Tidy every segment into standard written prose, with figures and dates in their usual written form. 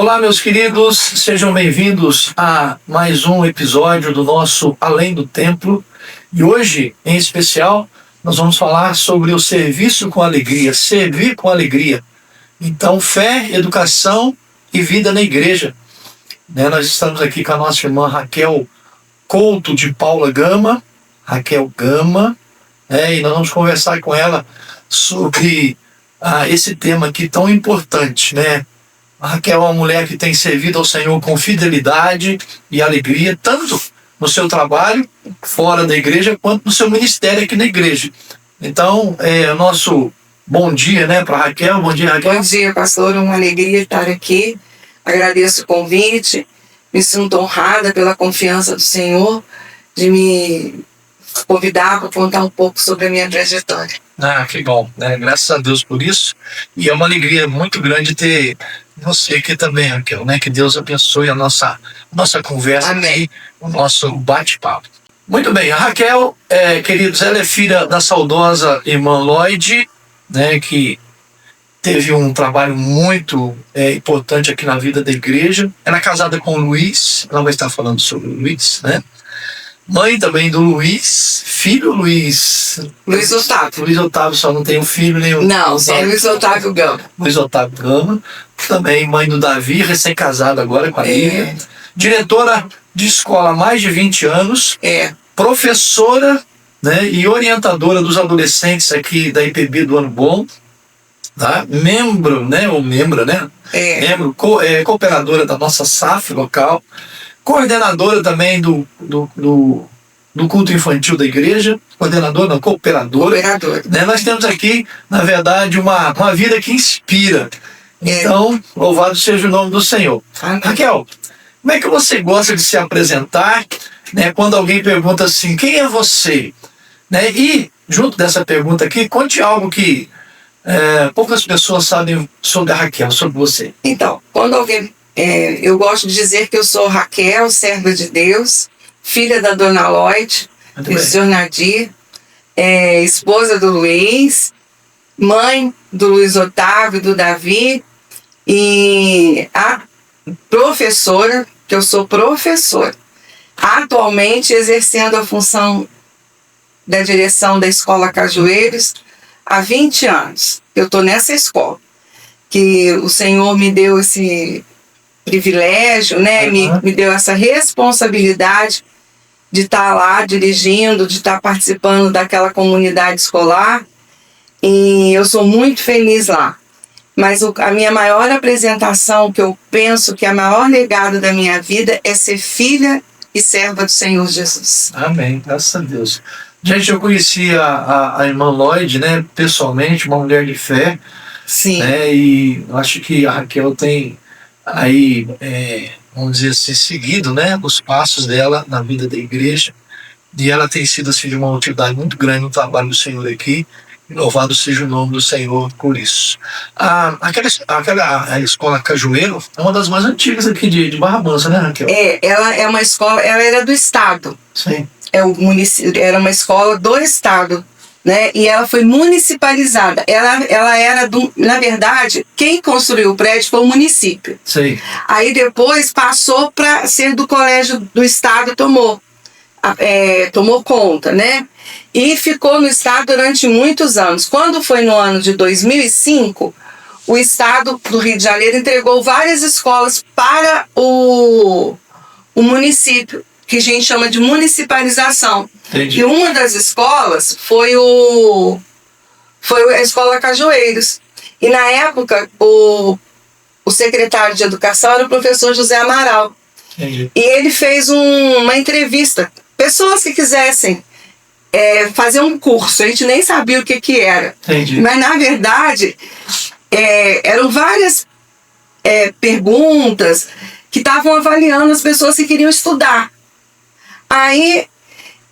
Olá, meus queridos, sejam bem-vindos a mais um episódio do nosso Além do Templo. E hoje, em especial, nós vamos falar sobre o serviço com alegria, servir com alegria. Então, fé, educação e vida na igreja. Nós estamos aqui com a nossa irmã Raquel Couto de Paula Gama, Raquel Gama, e nós vamos conversar com ela sobre esse tema aqui tão importante, né? A Raquel é uma mulher que tem servido ao Senhor com fidelidade e alegria, tanto no seu trabalho fora da igreja, quanto no seu ministério aqui na igreja. Então, o nosso bom dia, né, para Raquel. Bom dia, Raquel. Bom dia, pastor. Uma alegria estar aqui. Agradeço o convite. Me sinto honrada pela confiança do Senhor de me convidar para contar um pouco sobre a minha trajetória. Que bom, né? Graças a Deus por isso. E é uma alegria muito grande ter você aqui também, Raquel, né? Que Deus abençoe a nossa conversa. Amém. O nosso bate-papo. Muito bem, a Raquel, queridos, ela é filha da saudosa irmã Lloyd, né? Que teve um trabalho muito importante aqui na vida da igreja. Ela é casada com o Luiz, ela vai estar falando sobre o Luiz, né? Mãe também do Luiz, filho Luiz Otávio. Luiz Otávio só não tem um filho nenhum. Não, é Luiz Otávio Gama. Luiz Otávio Gama. Também mãe do Davi, recém-casado agora com a Lívia. Diretora de escola há mais de 20 anos. Professora, né, e orientadora dos adolescentes aqui da IPB do Ano Bom. Tá? Membro, né, ou membra, né? Membro, cooperadora da nossa SAF local. Coordenadora também do culto infantil da igreja, coordenadora, não, cooperadora. Né? Nós temos aqui, na verdade, uma vida que inspira. Então, louvado seja o nome do Senhor. Raquel, como é que você gosta de se apresentar, né, quando alguém pergunta assim, quem é você? Né? E, junto dessa pergunta aqui, conte algo que poucas pessoas sabem sobre a Raquel, sobre você. Então, quando alguém... eu gosto de dizer que eu sou Raquel, serva de Deus, filha da dona Lloyd, do senhor Nadir, esposa do Luiz, mãe do Luiz Otávio, do Davi, e a professora, que eu sou professora, atualmente exercendo a função da direção da Escola Cajueiros há 20 anos. Eu estou nessa escola, que o Senhor me deu esse privilégio, né? Me deu essa responsabilidade de estar lá dirigindo, de estar participando daquela comunidade escolar, e eu sou muito feliz lá. Mas a minha maior apresentação, que eu penso que é o maior legado da minha vida, é ser filha e serva do Senhor Jesus. Amém, graças a Deus. Gente, eu conheci a irmã Lloyd, né, pessoalmente, uma mulher de fé. Sim. Né, e eu acho que a Raquel tem aí, vamos dizer assim, seguido, né, os passos dela na vida da igreja, e ela tem sido assim, de uma utilidade muito grande no trabalho do Senhor aqui, e louvado seja o nome do Senhor por isso. Aquela escola Cajueiro é uma das mais antigas aqui de Barra Mansa, né, Raquel? Ela é uma escola, ela era do estado. Sim. Era uma escola do estado, né? E ela foi municipalizada. Ela era na verdade, quem construiu o prédio foi o município. Sim. Aí depois passou para ser do colégio do estado, tomou conta, né? E ficou no estado durante muitos anos. Quando foi no ano de 2005, o estado do Rio de Janeiro entregou várias escolas para o município, que a gente chama de municipalização. Entendi. E uma das escolas foi a Escola Cajueiros. E na época, o secretário de Educação era o professor José Amaral. Entendi. E ele fez uma entrevista. Pessoas que quisessem fazer um curso, a gente nem sabia o que era. Entendi. Mas, na verdade, eram várias perguntas que estavam avaliando as pessoas que queriam estudar. Aí,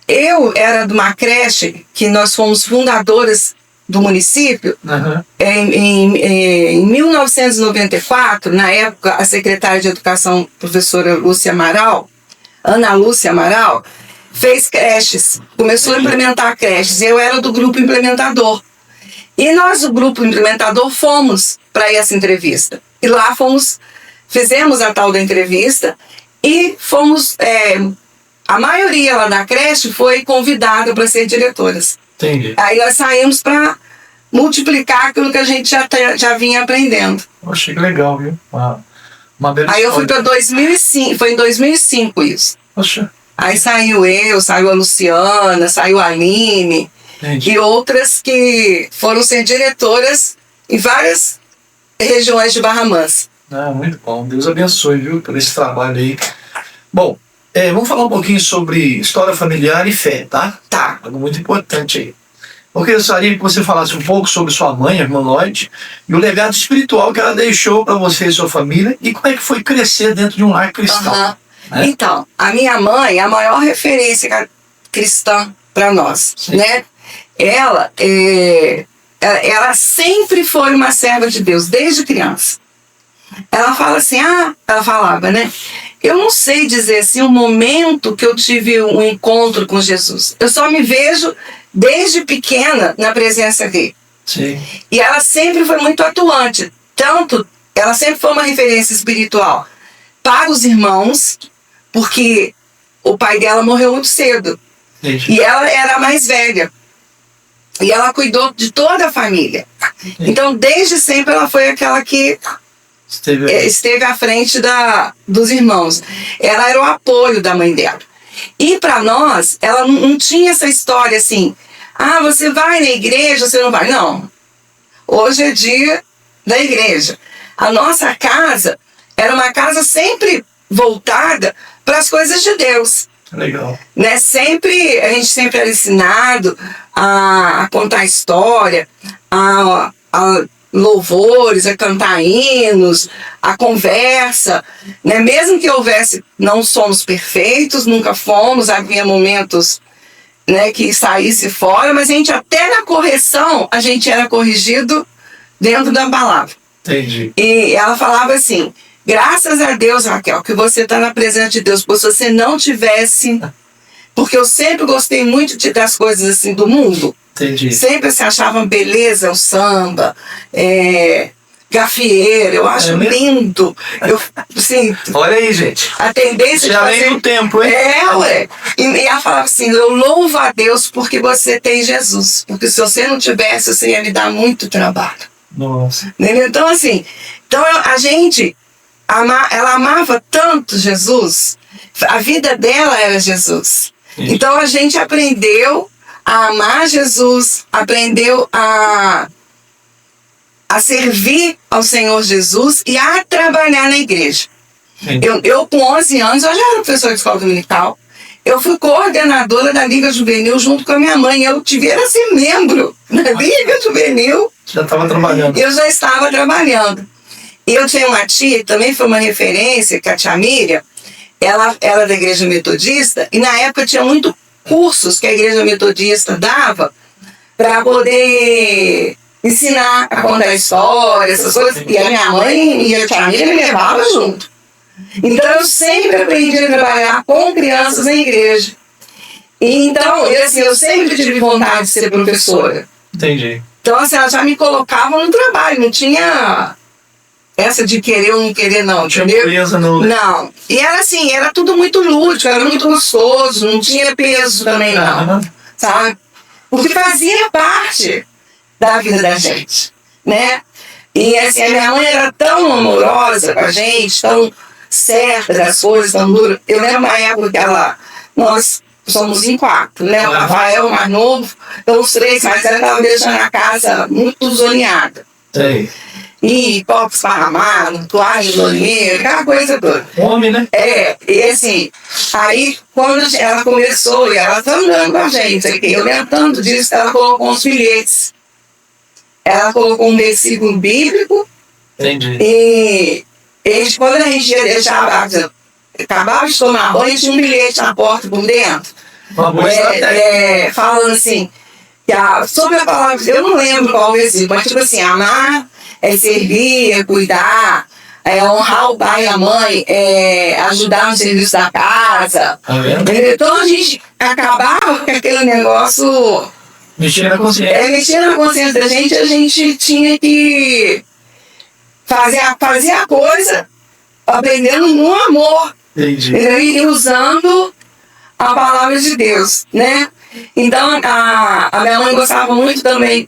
eu era de uma creche, que nós fomos fundadoras do município. Em 1994, na época, a secretária de Educação, professora Ana Lúcia Amaral, fez creches, começou a implementar creches, eu era do grupo implementador. E nós, o grupo implementador, fomos para essa entrevista. E lá fomos fizemos a tal da entrevista e fomos... a maioria lá da creche foi convidada para ser diretoras. Entendi. Aí nós saímos para multiplicar aquilo que a gente já vinha aprendendo. Poxa, que legal, viu? Uma bela Aí eu fui história. para 2005, foi em 2005 isso. Poxa, Aí saiu a Luciana, saiu a Aline entendi. e outras que foram ser diretoras em várias regiões de Barra Mansa. Muito bom. Deus abençoe, viu, por esse trabalho aí. Bom, vamos falar um pouquinho sobre história familiar e fé, tá? Tá. Algo muito importante aí. Eu gostaria que você falasse um pouco sobre sua mãe, a irmã Lloyd, e o legado espiritual que ela deixou para você e sua família, e como é que foi crescer dentro de um lar cristão. Né? Então, a minha mãe é a maior referência cristã para nós, Sim. né? Ela sempre foi uma serva de Deus, desde criança. Ela fala assim, ela falava, né? Eu não sei dizer assim o momento que eu tive um encontro com Jesus. Eu só me vejo desde pequena na presença dele. Sim. E ela sempre foi muito atuante. Ela sempre foi uma referência espiritual para os irmãos, porque o pai dela morreu muito cedo. Entendi. E ela era a mais velha. E ela cuidou de toda a família. Então, desde sempre, ela foi aquela que esteve à frente dos irmãos. Ela era o apoio da mãe dela. E para nós, ela não tinha essa história assim, você vai na igreja, você não vai. Não. Hoje é dia da igreja. A nossa casa era uma casa sempre voltada para as coisas de Deus. Legal. Né? A gente sempre era ensinado a contar história, a louvores, a cantar hinos, a conversa, né? Mesmo que houvesse, não somos perfeitos, nunca fomos, havia momentos, né, que saísse fora, mas a gente até na correção, a gente era corrigido dentro da palavra. Entendi. E ela falava assim, graças a Deus, Raquel, que você está na presença de Deus, porque se você não tivesse... Porque eu sempre gostei muito das coisas assim do mundo. Entendi. Sempre se achava beleza o samba, gafieira, eu acho lindo. Eu sinto. Olha aí, gente. A tendência já vem do tempo, hein? ué. E ela falava assim, eu louvo a Deus porque você tem Jesus. Porque se você não tivesse, você ia me dar muito trabalho. Nossa. Entendeu? Então, assim, a gente, ela amava tanto Jesus, a vida dela era Jesus. Sim. Então a gente aprendeu a amar Jesus, aprendeu a servir ao Senhor Jesus e a trabalhar na igreja. Eu com 11 anos, eu já era professora de escola dominical. Eu fui coordenadora da Liga Juvenil junto com a minha mãe. Eu tive ser membro da Liga Juvenil. Já estava trabalhando. Eu já estava trabalhando. E eu tinha uma tia que também foi uma referência, que a tia Miriam, ela era da Igreja Metodista, e na época tinha muitos cursos que a Igreja Metodista dava para poder ensinar a contar história, essas coisas. E a minha mãe e a tia Miriam me levavam junto. Então eu sempre aprendi a trabalhar com crianças na igreja. E então, eu sempre tive vontade de ser professora. Entendi. Então, assim, ela já me colocava no trabalho, não tinha essa de querer ou não querer, não. Tinha entendeu? presa, não. Não. E era assim, era tudo muito lúdico, era muito gostoso, não tinha peso também, não. Sabe? Porque fazia parte da vida da gente, né? E assim, a minha mãe era tão amorosa com a gente, tão certa das coisas, tão dura. Eu lembro uma época que nós somos em 4, né? O Rafael, o mais novo, então os 3 mais velhos estavam deixando a casa muito zoneada. Sei. E copo esparramado, toalha de banheiro, aquela coisa toda. Homem, né? E assim, aí quando ela começou, e ela tá andando com a gente aqui, eu lembro tanto disso, ela colocou uns bilhetes. Ela colocou um versículo bíblico. Entendi. E quando a gente ia deixar, acabava de tomar banho, tinha um bilhete na porta por dentro. Falando assim, sobre a palavra, eu não lembro qual versículo, mas tipo assim, amar é servir, é cuidar, é honrar o pai e a mãe, é ajudar no serviço da casa. Tá vendo? Então a gente acabava com aquele negócio. Mexer na consciência. Mexer na consciência da gente, a gente tinha que fazer a coisa aprendendo no amor. Entendi. E usando a palavra de Deus, né? Então, a minha mãe gostava muito também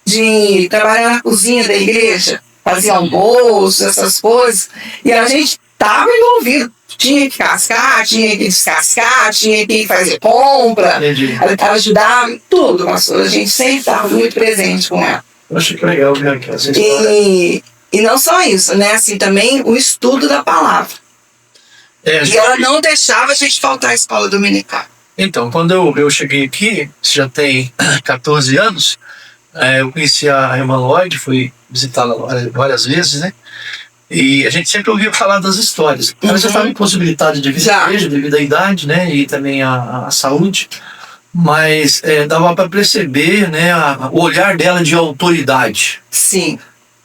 de trabalhar na cozinha da igreja, fazia almoço, essas coisas, e a gente estava envolvido. Tinha que cascar, tinha que descascar, tinha que fazer compra, ajudar, tudo, pastor. A gente sempre estava muito presente com ela. Eu acho que legal ver aqui essa história. E não só isso, né? Assim, também o estudo da palavra. E ela não deixava a gente faltar à escola dominical. Então, quando eu cheguei aqui, já tem 14 anos, eu conheci a irmã Lloyd, fui visitá-la várias vezes, né? E a gente sempre ouvia falar das histórias. Ela já estava impossibilitada de vir à igreja devido à idade, né? E também à saúde. Mas dava para perceber, né, o olhar dela de autoridade. Sim.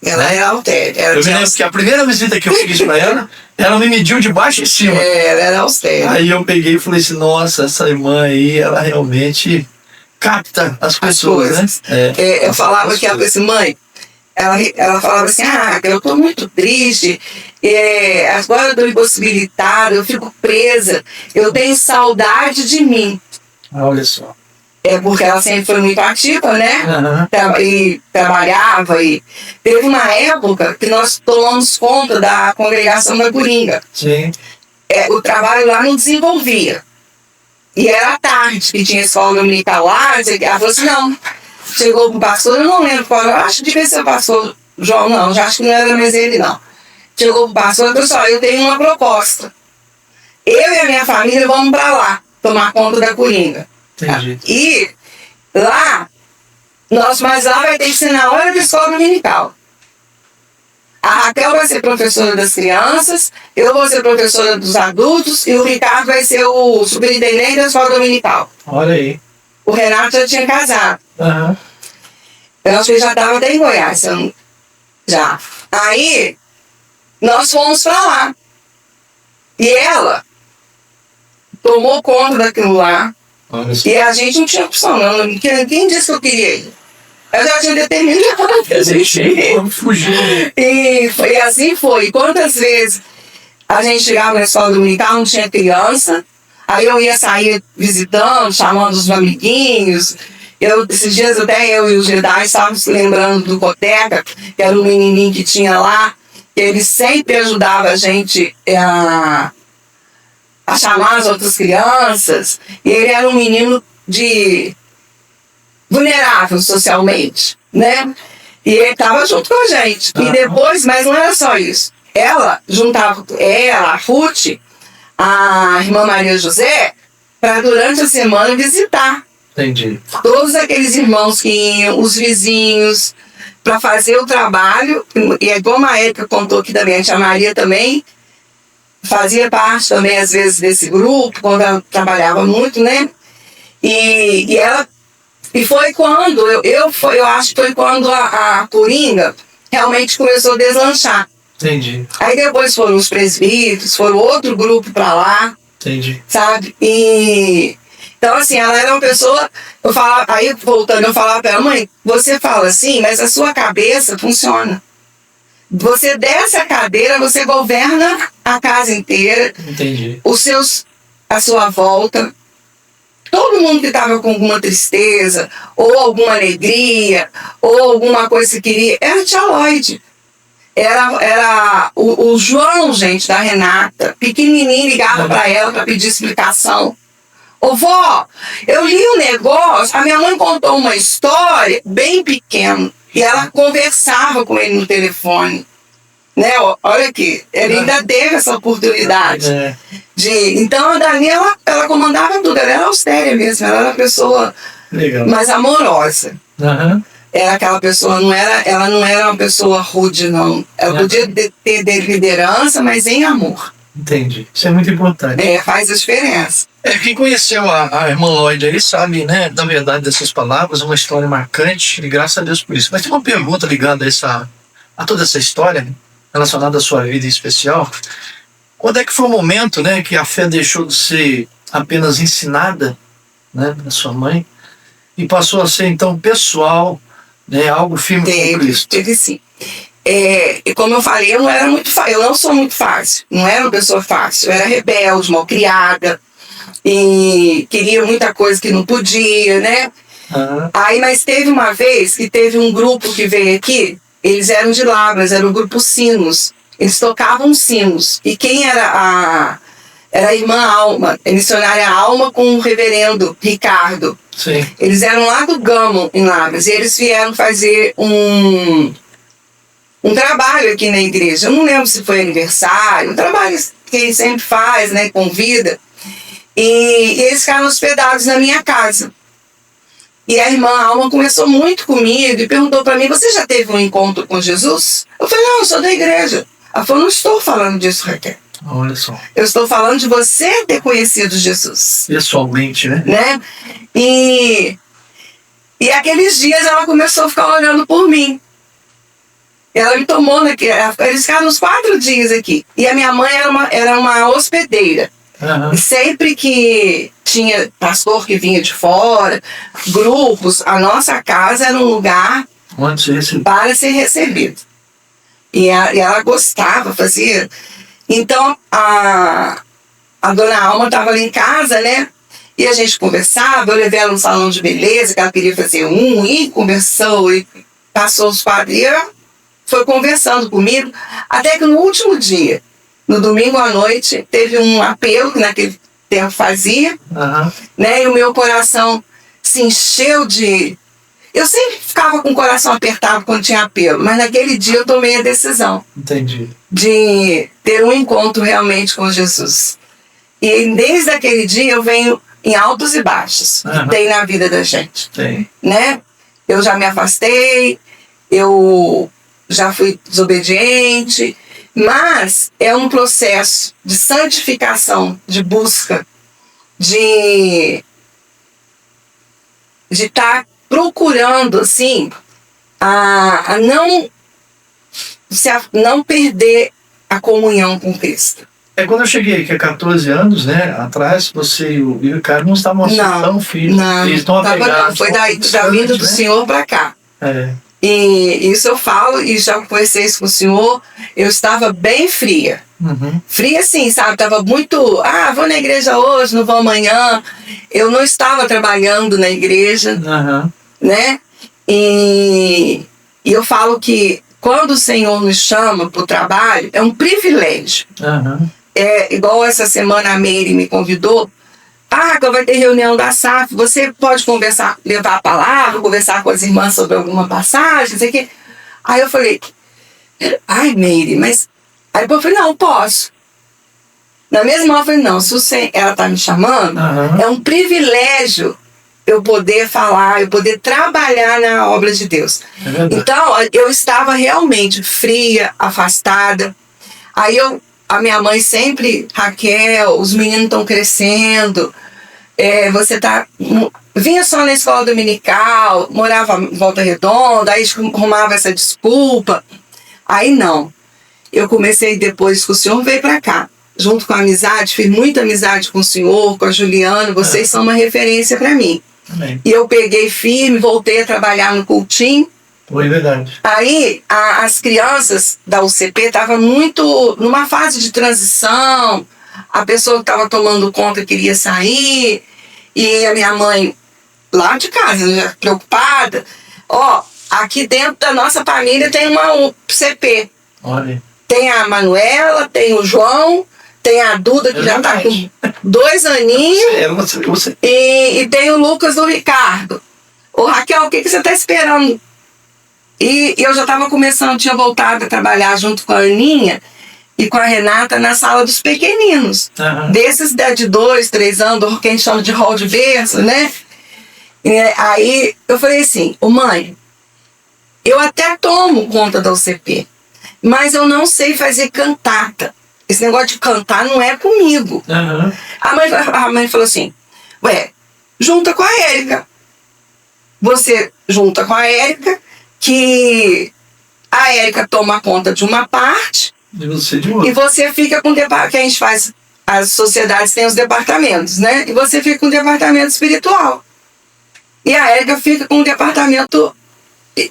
Ela era austera. Eu me lembro que a primeira visita que eu fiz para ela me mediu de baixo e de cima. Ela era austera. Aí eu peguei e falei assim, nossa, essa irmã aí, ela realmente capta as pessoas, né? Eu falava que ela falou assim, mãe, ela falava assim, eu tô muito triste, agora eu tô impossibilitada, eu fico presa, eu tenho saudade de mim. Olha só. Porque ela sempre foi muito ativa, né? E trabalhava. E teve uma época que nós tomamos conta da congregação da Coringa. Sim. O trabalho lá não desenvolvia. E era à tarde, que tinha escola dominical lá. Ela falou assim, não. Chegou pro pastor, eu não lembro qual, eu acho que devia ser o pastor João, não. Já acho que não era mais ele, não. Chegou pro pastor e falou assim, eu tenho uma proposta. Eu e a minha família vamos para lá, tomar conta da Coringa. Entendi. E lá, mas lá vai ter que ser na hora da escola dominical. A Raquel vai ser professora das crianças, eu vou ser professora dos adultos e o Ricardo vai ser o superintendente da escola dominical. Olha aí. O Renato já tinha casado. Eu acho que ele já estava até em Goiás. Já. Aí, nós fomos para lá. E ela tomou conta daquilo lá. E a gente não tinha opção, não. Quem disse que eu queria ir? Eu já tinha determinado a gente ir. Vamos fugir. E assim foi. Quantas vezes a gente chegava na escola dominical, não tinha criança, aí eu ia sair visitando, chamando os amiguinhos. Esses dias até eu e os Jedi estávamos lembrando do Coteca, que era um menininho que tinha lá, que ele sempre ajudava a gente a chamar as outras crianças, e ele era um menino vulnerável socialmente, né? E ele estava junto com a gente. E depois, mas não era só isso. Ela juntava a Ruth, a irmã Maria José, para durante a semana visitar. Entendi. Todos aqueles irmãos que iam, os vizinhos, para fazer o trabalho. E é como a Érica contou aqui também, a tia Maria também fazia parte também, às vezes, desse grupo, quando ela trabalhava muito, né? E foi quando, eu acho que foi quando a Coringa realmente começou a deslanchar. Entendi. Aí depois foram os presbíteros, foram outro grupo para lá. Entendi. Sabe? Então, assim, ela era uma pessoa, eu falava para ela, mãe, você fala assim, mas a sua cabeça funciona. Você desce a cadeira, você governa a casa inteira. Entendi. A sua volta. Todo mundo que estava com alguma tristeza, ou alguma alegria, ou alguma coisa que queria, era a tia Lloyd. Era o João, gente, da Renata, pequenininho, ligava para ela para pedir explicação. Ô vó, eu li um negócio, a minha mãe contou uma história bem pequena, e ela conversava com ele no telefone. Né? Olha aqui, ele ainda teve essa oportunidade. Então a Daniela, ela comandava tudo, ela era austera mesmo, ela era uma pessoa mais amorosa. Era aquela pessoa, ela não era uma pessoa rude, não. Ela podia ter liderança, mas em amor. Entendi. Isso é muito importante. Faz a diferença. Quem conheceu a irmã Lloyd, ele sabe, né, da verdade dessas palavras, uma história marcante, e graças a Deus por isso. Mas tem uma pergunta ligada a toda essa história, relacionada à sua vida em especial. Quando é que foi o momento, né, que a fé deixou de ser apenas ensinada, né, da sua mãe, e passou a ser, então, pessoal, né, algo firme com Cristo? Teve sim. E como eu falei, eu não sou muito fácil, não era uma pessoa fácil, eu era rebelde, malcriada, e queria muita coisa que não podia, né? Aí, mas teve uma vez que teve um grupo que veio aqui, eles eram de Lavras, era o grupo Sinos, eles tocavam sinos, e quem era a irmã Alma, a missionária Alma com o reverendo Ricardo. Sim. Eles eram lá do Gamo, em Lavras, e eles vieram fazer um trabalho aqui na igreja. Eu não lembro se foi aniversário, um trabalho que ele sempre faz, né, convida. E eles ficaram hospedados na minha casa. E a irmã Alma começou muito comigo e perguntou para mim, você já teve um encontro com Jesus? Eu falei, não, eu sou da igreja. Ela falou, não estou falando disso, Raquel. Olha só. Eu estou falando de você ter conhecido Jesus. Pessoalmente, né? E aqueles dias ela começou a ficar olhando por mim. Ela me tomou eles ficaram uns 4 dias aqui. E a minha mãe era uma hospedeira. E sempre que tinha pastor que vinha de fora, grupos, a nossa casa era um lugar para ser recebido. E ela gostava, fazia. Então a dona Alma estava ali em casa, né? E a gente conversava, eu levei ela no salão de beleza, que ela queria fazer e conversou, e passou os 4 dias, foi conversando comigo, até que no último dia, no domingo à noite, teve um apelo que naquele tempo fazia, né? E o meu coração se encheu de... Eu sempre ficava com o coração apertado quando tinha apelo, mas naquele dia eu tomei a decisão. Entendi. De ter um encontro realmente com Jesus. E desde aquele dia eu venho em altos e baixos que tem na vida da gente. Tem. Né? Eu já me afastei, eu já fui desobediente, mas é um processo de santificação, de busca, de estar procurando, assim, a não perder a comunhão com Cristo. Quando eu cheguei aqui há 14 anos, né, atrás, você e o Ricardo não estavam assim tão firmes. Não, eles estão apegados. Foi da vinda do Senhor para cá. E isso eu falo, e já conversei isso com o Senhor, eu estava bem fria. Fria assim, sabe? Estava muito, vou na igreja hoje, não vou amanhã. Eu não estava trabalhando na igreja, né? E eu falo que quando o Senhor nos chama para o trabalho, é um privilégio. Igual essa semana a Meire me convidou, que vai ter reunião da SAF, você pode conversar, levar a palavra, conversar com as irmãs sobre alguma passagem, não sei o quê. Aí eu falei, Meire, mas... Aí eu falei, não, posso. Na mesma hora eu falei, não, se ela está me chamando, é um privilégio eu poder falar, eu poder trabalhar na obra de Deus. Então, eu estava realmente fria, afastada. Aí a minha mãe sempre, Raquel, os meninos estão crescendo, você vinha só na escola dominical, morava em Volta Redonda, aí arrumava essa desculpa. Aí não. Eu comecei depois que o senhor veio para cá, junto com a amizade, fiz muita amizade com o senhor, com a Juliana, vocês são uma referência para mim. Amém. E eu peguei firme, voltei a trabalhar no cultinho. Foi verdade. Aí as crianças da UCP estavam muito numa fase de transição, a pessoa que estava tomando conta queria sair, e a minha mãe lá de casa, já preocupada, aqui dentro da nossa família tem uma UCP. Olha. Tem a Manuela, tem o João, tem a Duda, que já está com 2 aninhos. E tem o Lucas do Ricardo. Ô Raquel, o que você está esperando? E eu já estava começando, tinha voltado a trabalhar junto com a Aninha e com a Renata na sala dos pequeninos. Desses de 2, 3 anos, que a gente chama de hall de berço, né? Aí eu falei assim, mãe, eu até tomo conta da UCP, mas eu não sei fazer cantata. Esse negócio de cantar não é comigo. A mãe falou assim, junta com a Érica. Você junta com a Érica, que a Érica toma conta de uma parte e você fica com o departamento, que a gente faz, as sociedades têm os departamentos, né? E você fica com o departamento espiritual. E a Érica fica com o departamento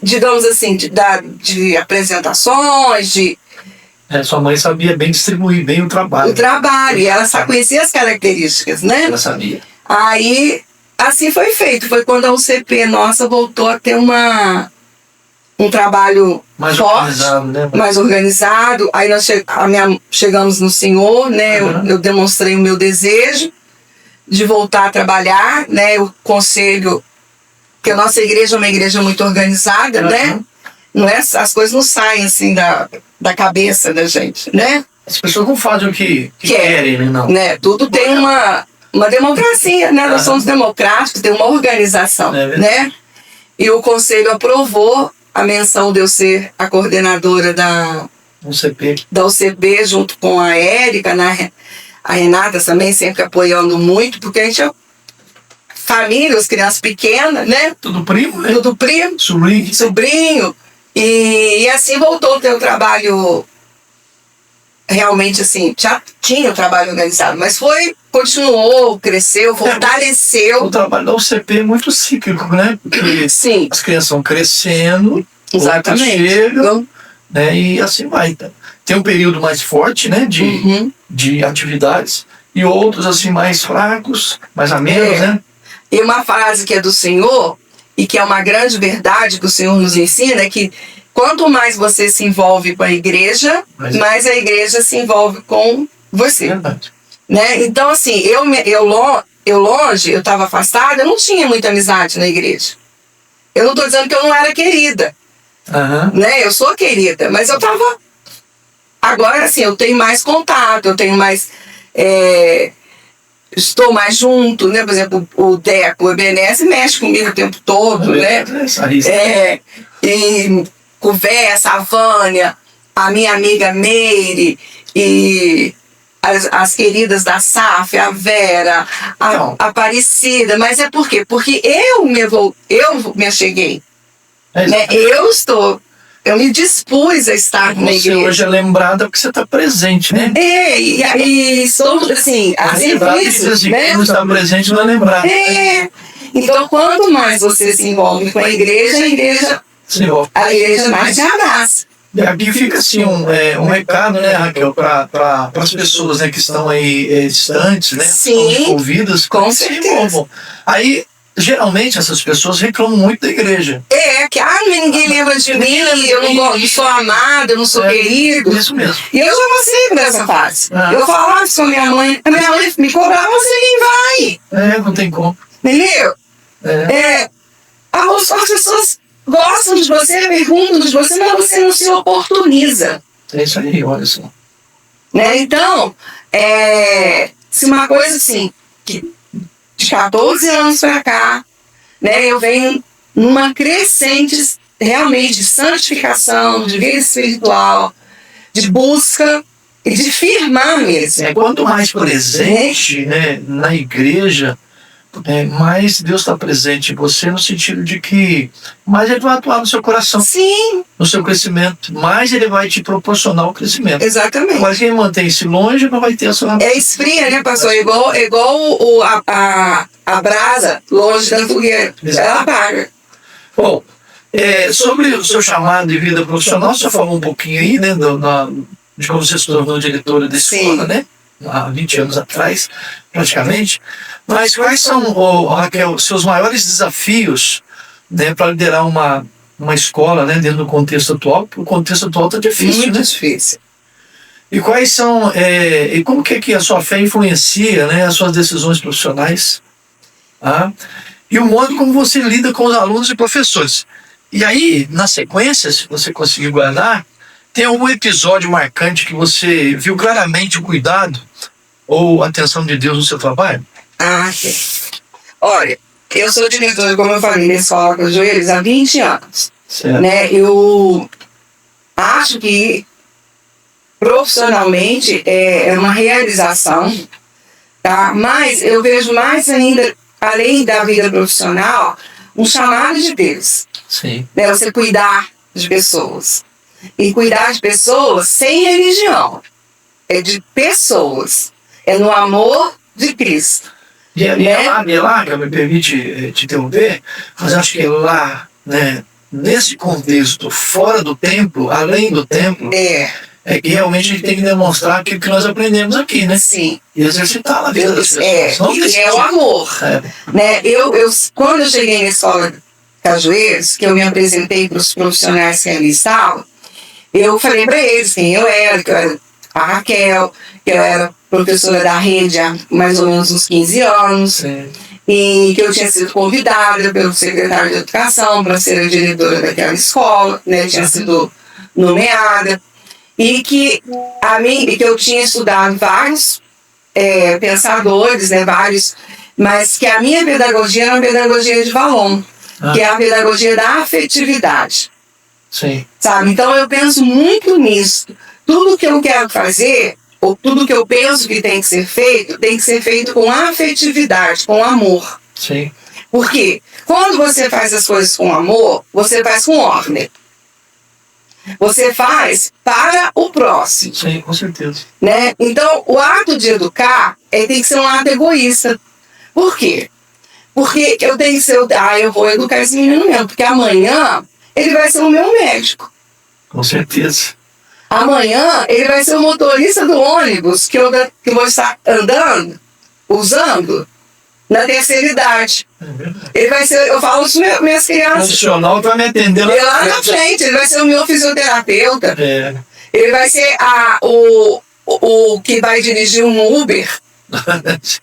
digamos assim, de apresentações, sua mãe sabia bem distribuir bem o trabalho. O trabalho, e ela conhecia as características, né? Ela sabia. Aí, assim foi feito. Foi quando a UCP nossa voltou a ter um trabalho mais forte, organizado, né? Mais organizado. Aí nós chegamos no Senhor, né? Eu demonstrei o meu desejo de voltar a trabalhar, né? O conselho, porque a nossa igreja é uma igreja muito organizada, né? Não é, as coisas não saem assim da cabeça da gente, né? As pessoas não fazem o que querem, não. Né? Tudo tem uma democracia, né? Nós somos democráticos, tem uma organização, né? E o conselho aprovou a menção de eu ser a coordenadora da UCP, junto com a Érica, né? A Renata também sempre apoiando muito, porque a gente é família, as crianças pequenas, né? Tudo primo, né? Tudo primo. Sobrinho. E assim voltou a ter o trabalho, realmente assim, já tinha o trabalho organizado, mas continuou, cresceu, fortaleceu. O trabalho da UCP é muito cíclico, né? Porque sim, as crianças vão crescendo, exatamente, chegam, né? E assim vai. Tem um período mais forte, né? De atividades, e outros assim mais fracos, mais a menos, né? E uma frase que é do Senhor, e que é uma grande verdade que o Senhor nos ensina, é que quanto mais você se envolve com a igreja, mais a igreja se envolve com você. Verdade. Né? Então, assim, eu longe, eu estava afastada, eu não tinha muita amizade na igreja. Eu não estou dizendo que eu não era querida. Né? Eu sou querida, mas eu estava... Agora, assim, eu tenho mais contato, eu tenho mais... estou mais junto, né? Por exemplo, o Deco, o Ebeneze mexe comigo o tempo todo, né? E conversa, a Vânia, a minha amiga Meire, e as queridas da SAF, a Vera, a Aparecida. Mas é por quê? Porque eu me acheguei. Né? Eu me dispus a estar na igreja. Você hoje é lembrada porque você está presente, né? E estou, assim, isso, né? Não está presente, não é lembrado. Então, quanto mais você se envolve com a igreja a igreja mais te abraça. Aqui fica assim um recado, né, Raquel, para as pessoas, né, que estão aí distantes, né? Sim, estão envolvidas. Com certeza. Aí, geralmente, essas pessoas reclamam muito da igreja. Que ninguém lembra de mim, eu não sou amado, eu não sou querido. Isso mesmo. E eu já passei por essa fase. Eu falava isso com a minha mãe me cobrava, você nem vai. Não tem como. Entendeu? As pessoas gostam de você, perguntam de você, mas você não se oportuniza. É isso aí, olha só. Né? Então, se uma coisa assim, que de 14 anos para cá, né, eu venho numa crescente realmente de santificação, de vida espiritual, de busca e de firmar mesmo. Quanto mais presente, né, na igreja, mais Deus está presente em você, no sentido de que mais Ele vai atuar no seu coração. Sim. No seu crescimento. Mais Ele vai te proporcionar o crescimento. Exatamente. Mas quem mantém-se longe não vai ter essa... esfria, né, pastor? Igual a brasa longe da fogueira. Ela apaga. Bom, sobre o seu chamado de vida profissional, você falou um pouquinho aí, né, de como você se tornou diretora da escola, né? Há 20 anos atrás, praticamente. Mas quais são, Raquel, os seus maiores desafios, né, para liderar uma escola, né, dentro do contexto atual? Porque o contexto atual está difícil, muito né? difícil. E quais são, e como que a sua fé influencia, né, as suas decisões profissionais? E o modo como você lida com os alunos e professores. E aí, na sequência, se você conseguir guardar, tem algum episódio marcante que você viu claramente o cuidado ou a atenção de Deus no seu trabalho? Tem. Olha, eu sou diretora, como eu falei, da Escola Cajueiros há 20 anos. Certo. Né? Eu acho que profissionalmente é uma realização, tá? Mas eu vejo mais ainda, além da vida profissional, um chamado de Deus. Sim. Né? Você cuidar de pessoas. E cuidar de pessoas sem religião. É de pessoas. É no amor de Cristo. E lá, me permite te interromper, mas acho que lá, né, nesse contexto, fora do templo, além do templo, é que realmente a gente tem que demonstrar aquilo que nós aprendemos aqui, né? Sim. E exercitar na vida das pessoas. É o amor. Né? Quando eu cheguei na escola Cajueiros, que eu me apresentei para os profissionais que ali estavam, eu falei para eles quem eu era, que eu era a Raquel, que eu era professora da rede há mais ou menos uns 15 anos. Sim. E que eu tinha sido convidada pelo secretário de Educação para ser a diretora daquela escola, né? Tinha sido nomeada. E que eu tinha estudado vários pensadores, né? Vários, mas que a minha pedagogia era uma pedagogia de Valon, que é a pedagogia da afetividade. Sim. Sabe? Então eu penso muito nisso. Tudo que eu quero fazer, ou tudo que eu penso que tem que ser feito com afetividade, com amor. Sim. Porque quando você faz as coisas com amor, você faz com ordem. Você faz para o próximo. Sim, com certeza. Né? Então, o ato de educar tem que ser um ato egoísta. Por quê? Porque eu tenho que ser... eu vou educar esse menino mesmo, porque amanhã ele vai ser o meu médico. Com certeza. Amanhã ele vai ser o motorista do ônibus que eu vou estar usando na terceira idade. Ele vai ser, eu falo isso para minhas crianças. O profissional vai me atender lá na frente. Ele vai ser o meu fisioterapeuta. Ele vai ser o que vai dirigir um Uber.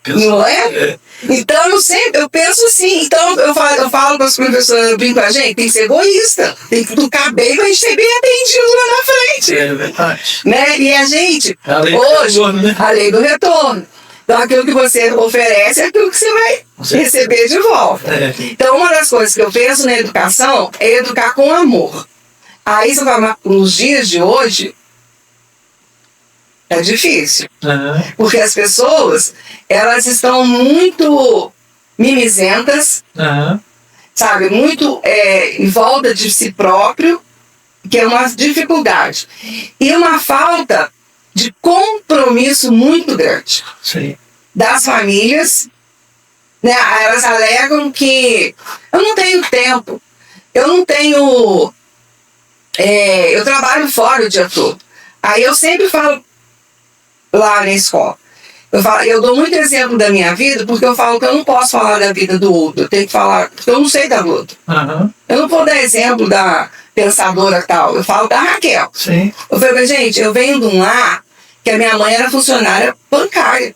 Não é? Então eu penso assim. Então eu falo para os professores, eu brinco com a gente, tem que ser egoísta, tem que educar bem para a gente ser bem atendido lá na frente. É verdade. Né? E a gente, a lei hoje, do retorno, né? A lei do retorno. Então aquilo que você oferece é aquilo que você vai receber de volta. Então uma das coisas que eu penso na educação é educar com amor. Aí você fala, nos dias de hoje, é difícil. Porque as pessoas, elas estão muito mimizentas, sabe? Muito em volta de si próprio, que é uma dificuldade. E uma falta de compromisso muito grande. Sim. Das famílias. Né? Elas alegam que eu não tenho tempo, eu não tenho... eu trabalho fora o dia todo. Aí eu sempre falo lá na escola. Eu dou muito exemplo da minha vida, porque eu falo que eu não posso falar da vida do outro. Eu tenho que falar, porque eu não sei da luta. Eu não vou dar exemplo da pensadora tal. Eu falo da Raquel. Sim. Eu falei, gente, eu venho de um lar que a minha mãe era funcionária bancária.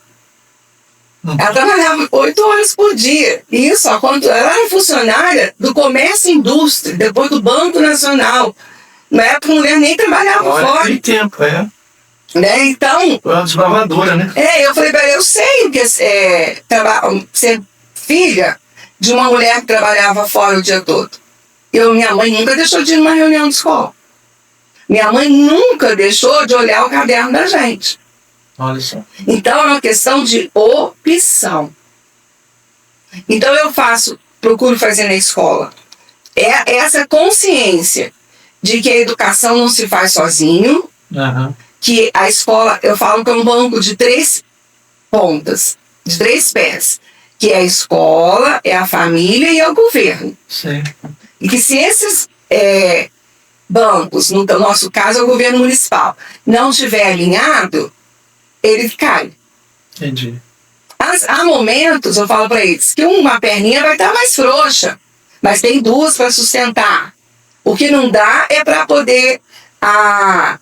Ela trabalhava 8 horas por dia. Isso, ela era funcionária do Comércio e Indústria, depois do Banco Nacional. Na época a mulher nem trabalhava fora. Tem tempo, Né? Então. Foi uma desbravadora, né? Eu falei pra ela, eu sei o que é ser filha de uma mulher que trabalhava fora o dia todo. Minha mãe nunca deixou de ir numa reunião de escola. Minha mãe nunca deixou de olhar o caderno da gente. Olha só. Então é uma questão de opção. Então eu procuro fazer na escola essa consciência de que a educação não se faz sozinho, que a escola, eu falo que é um banco de 3 pontas, de 3 pés, que é a escola, é a família e é o governo. Sim. E que se esses bancos, no nosso caso é o governo municipal, não estiver alinhado, ele cai. Entendi. Há momentos, eu falo para eles, que uma perninha vai estar mais frouxa, mas tem 2 para sustentar. O que não dá é para poder a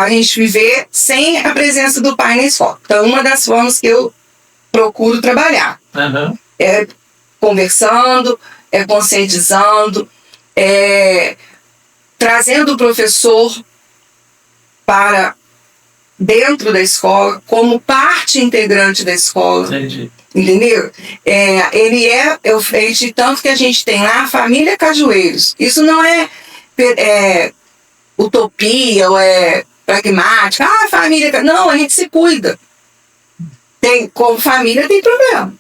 gente viver sem a presença do pai na escola. Então, uma das formas que eu procuro trabalhar é conversando, é conscientizando, trazendo o professor para dentro da escola, como parte integrante da escola. Entendi. Entendeu? Tanto que a gente tem lá a família Cajueiros. Isso não é utopia ou é pragmática. Família... Não, a gente se cuida. Como família tem problema.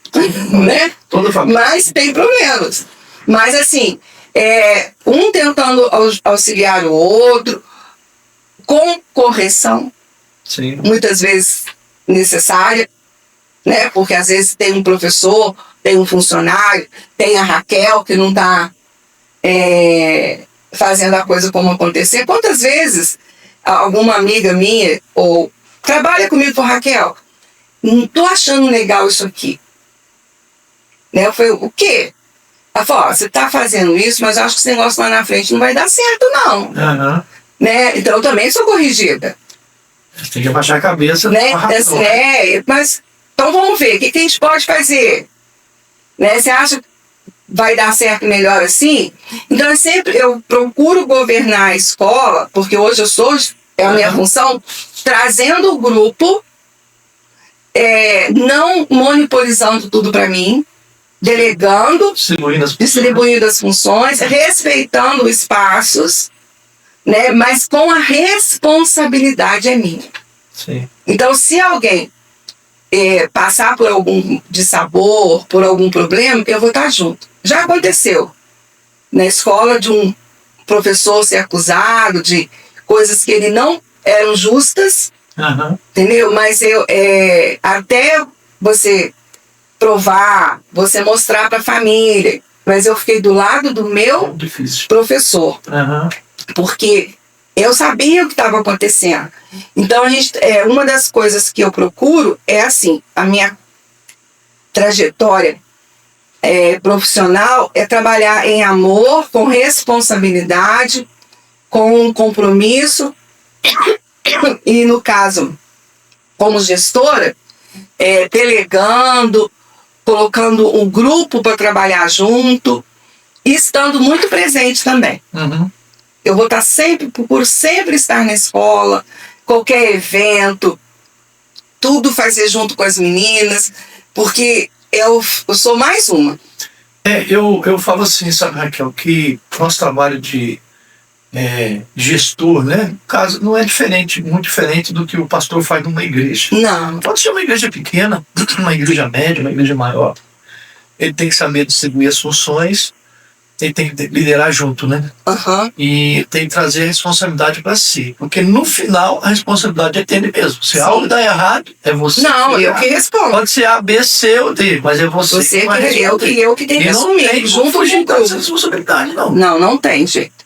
Né? Toda família. Mas tem problemas. Mas assim, um tentando auxiliar o outro, com correção. Sim. Muitas vezes necessária, né? Porque às vezes tem um professor, tem um funcionário, tem a Raquel que não está fazendo a coisa como acontecer. Quantas vezes alguma amiga minha, ou trabalha comigo, Raquel, não tô achando legal isso aqui. Né? Eu falei, o quê? Ela falou, você tá fazendo isso, mas eu acho que esse negócio lá na frente não vai dar certo, não. Uhum. Né? Então eu também sou corrigida. Você tem que abaixar a cabeça. Né? Mas, então vamos ver, o que a gente pode fazer? Né? Você acha que vai dar certo melhor assim? Então eu procuro governar a escola, porque hoje é a minha função, trazendo o grupo, não monopolizando tudo para mim, delegando, distribuindo as funções, respeitando os espaços, né? Mas com a responsabilidade é minha. Sim. Então, se alguém passar por algum dissabor, por algum problema, eu vou estar junto. Já aconteceu na escola de um professor ser acusado de coisas que ele não eram justas, entendeu? Mas até você provar, você mostrar para a família, mas eu fiquei do lado do meu professor, porque eu sabia o que estava acontecendo. Então, uma das coisas que eu procuro é assim, a minha trajetória profissional é trabalhar em amor, com responsabilidade, com compromisso, e no caso, como gestora, delegando, colocando um grupo para trabalhar junto e estando muito presente também. Eu vou estar procuro sempre estar na escola, qualquer evento, tudo fazer junto com as meninas, porque eu sou mais uma. Eu falo assim, sabe, Raquel, que nosso trabalho de gestor, né, no caso, não é muito diferente do que o pastor faz numa igreja. Não. Pode ser uma igreja pequena, uma igreja média, uma igreja maior. Ele tem que saber distribuir as funções, ele tem que liderar junto, né? E tem que trazer a responsabilidade para si. Porque no final, a responsabilidade é dele mesmo. Se algo dá errado, é você. Não, eu que respondo. Pode ser A, B, C ou D, mas é você que vai responder. Eu que tenho que assumir, junto com o grupo. Responsabilidade, não. Não tem jeito.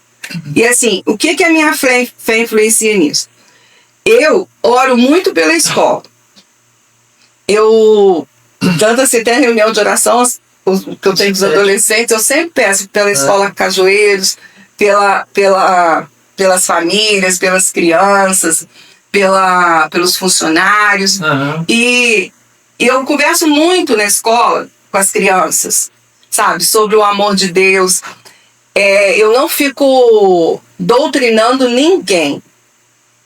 E assim, o que a minha fé influencia nisso? Eu oro muito pela escola. Tanto assim, tem reunião de oração que eu tenho com os adolescentes, eu sempre peço pela escola Cajueiros, pelas famílias, pelas crianças, pelos funcionários. E eu converso muito na escola com as crianças, sabe, sobre o amor de Deus. Eu não fico doutrinando ninguém.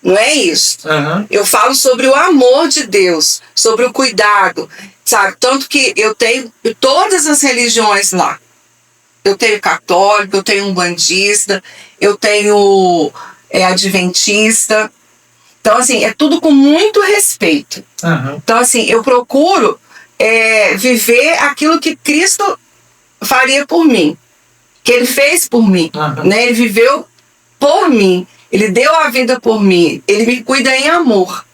Não é isso. Eu falo sobre o amor de Deus, sobre o cuidado, sabe? Tanto que eu tenho todas as religiões lá. Eu tenho católico, eu tenho umbandista, eu tenho adventista. Então, assim, é tudo com muito respeito. Então, assim, eu procuro viver aquilo que Cristo faria por mim, que Ele fez por mim, né? Ele viveu por mim. Ele deu a vida por mim. Ele me cuida em amor.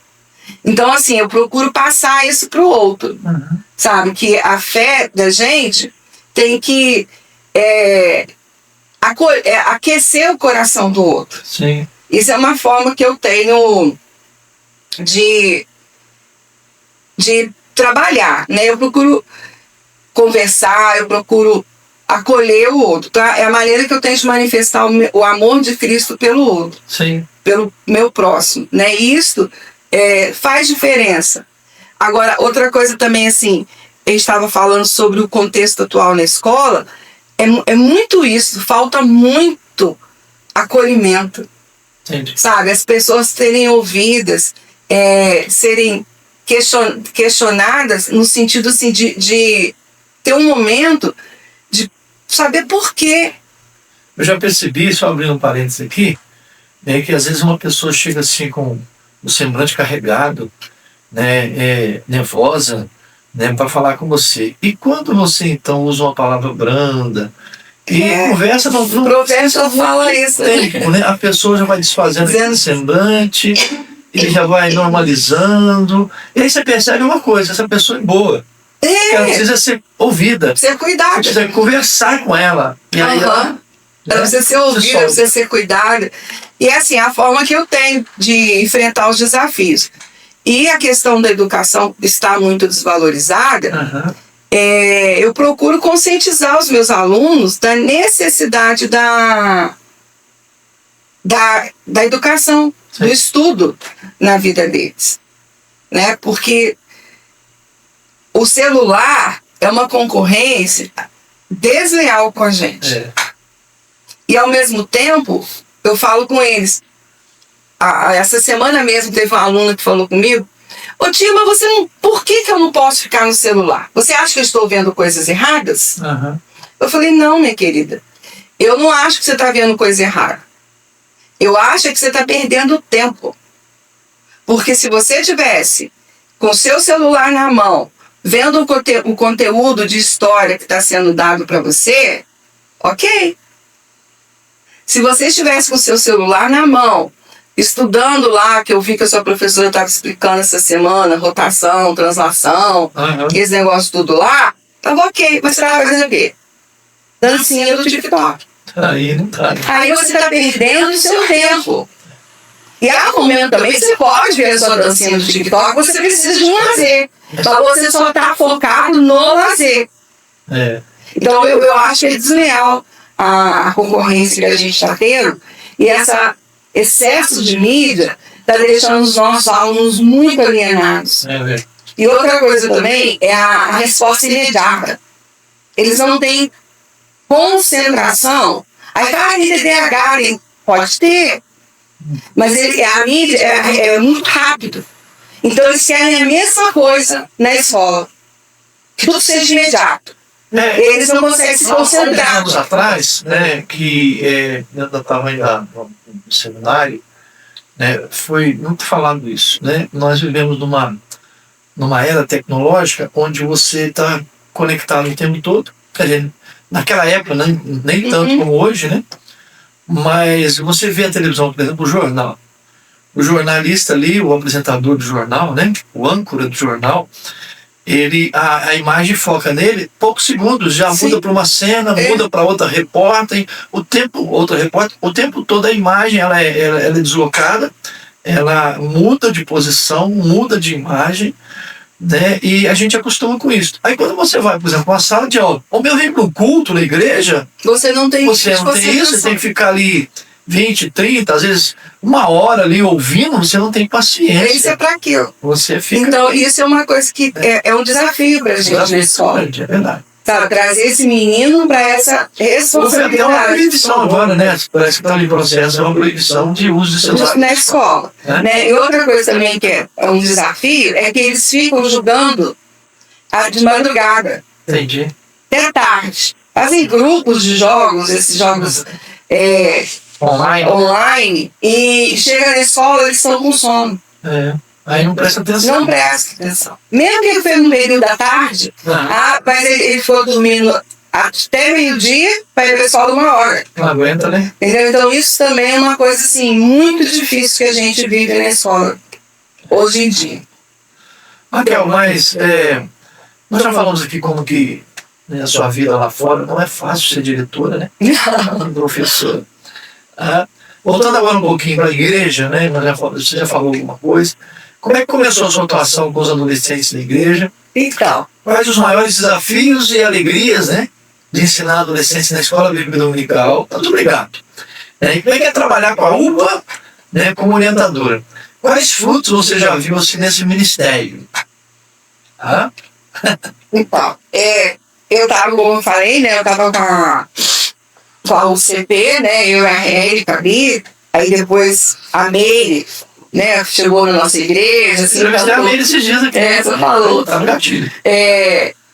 Então, assim, eu procuro passar isso para o outro. Sabe? Que a fé da gente tem que aquecer o coração do outro. Sim. Isso é uma forma que eu tenho de trabalhar, né? Eu procuro conversar, eu procuro acolher o outro, tá? É a maneira que eu tenho de manifestar o amor de Cristo pelo outro. Sim. Pelo meu próximo, né? E isso faz diferença. Agora, outra coisa também, assim, a gente estava falando sobre o contexto atual na escola, é muito isso, falta muito acolhimento. Entendi. Sabe? As pessoas serem ouvidas, serem questionadas no sentido, assim, de ter um momento de saber por quê. Eu já percebi, só abrindo um parênteses aqui, que às vezes uma pessoa chega assim com o semblante carregado, né, nervosa, né, para falar com você. E quando você então usa uma palavra branda e conversa, não Provérbio fala isso. Tempo, né? A pessoa já vai desfazendo aquele semblante, ele já vai normalizando. E aí você percebe uma coisa, essa pessoa é boa. Ela precisa ser ouvida. Ser cuidado. Você precisa conversar com ela. E aí ela Para você ser ouvido, para você ser cuidado. E é assim, a forma que eu tenho de enfrentar os desafios. E a questão da educação está muito desvalorizada. Eu procuro conscientizar os meus alunos da necessidade da educação, do estudo na vida deles. Né? Porque o celular é uma concorrência desleal com a gente. E ao mesmo tempo, eu falo com eles. Essa semana mesmo teve uma aluna que falou comigo: ô tia, mas você não, por que eu não posso ficar no celular? Você acha que eu estou vendo coisas erradas? Eu falei: não, minha querida, eu não acho que você está vendo coisa errada. Eu acho que você está perdendo tempo. Porque se você tivesse com o seu celular na mão, vendo o conteúdo de história que está sendo dado para você, ok. Se você estivesse com o seu celular na mão, estudando lá, que eu vi que a sua professora estava explicando essa semana, rotação, translação, esse negócio tudo lá, estava ok. Mas você estava fazendo o quê? Dancinha do TikTok. Aí não tá. Aí você está perdendo o seu tempo. E há um momento também que você pode ver a sua dancinha do TikTok, você precisa de um lazer. Mas você só está focado no lazer. Então eu acho que é desleal a concorrência que a gente está tendo. E esse excesso de mídia está deixando os nossos alunos muito alienados. E outra coisa também é a resposta imediata. Eles não têm concentração. Aí a TDAH pode ter, mas a mídia é muito rápido. Então eles querem a mesma coisa na escola. Que tudo seja imediato. Eles não conseguem se concentrar. Há anos atrás, que eu estava ainda no seminário, foi muito falado isso. Nós vivemos numa era tecnológica onde você está conectado o tempo todo. Quer dizer, naquela época, nem tanto como hoje, mas você vê a televisão, por exemplo, o jornal. O jornalista ali, o apresentador do jornal, o âncora do jornal, a imagem foca nele, poucos segundos, já muda para uma cena, muda para outra repórter, o tempo todo a imagem ela é deslocada, ela muda de posição, muda de imagem, e a gente acostuma com isso. Aí quando você vai, por exemplo, para uma sala de aula, ou mesmo vem para um culto na igreja, você não tem isso, você tem que ficar ali 20, 30, às vezes uma hora ali ouvindo, você não tem paciência. Isso é para aquilo. Você fica... Então, isso é uma coisa que é um desafio para a gente na escola. É verdade. Sabe, trazer esse menino para essa responsabilidade. É uma proibição agora, Parece que está ali em processo, é uma proibição de uso de celular. Na escola. E outra coisa também que é um desafio é que eles ficam jogando de madrugada. Entendi. Até tarde. Fazem grupos de jogos, esses jogos online, e chega na escola, eles estão com sono. Aí não presta atenção. Não presta atenção. Mesmo que ele fez no período da tarde, mas ele foi dormindo até meio-dia para ir para a escola 1 hora. Não aguenta, né? Entendeu? Então isso também é uma coisa assim, muito difícil que a gente vive na escola hoje em dia. Raquel, mas nós já falamos aqui como que a sua vida lá fora não é fácil ser diretora, professora. Voltando agora um pouquinho para a igreja, você já falou alguma coisa. Como é que começou a sua atuação com os adolescentes na igreja? Então, quais os maiores desafios e alegrias, de ensinar adolescentes na escola bíblica dominical? Muito obrigado. E como é que é trabalhar com a UPA, como orientadora? Quais frutos você já viu assim, nesse ministério? Então, eu estava, como eu falei, eu estava com a UCP, eu e a Érica ali, aí depois a Meire, chegou na nossa igreja. Assim, a Meire esses dias aqui. Você falou. Tá no gatilho.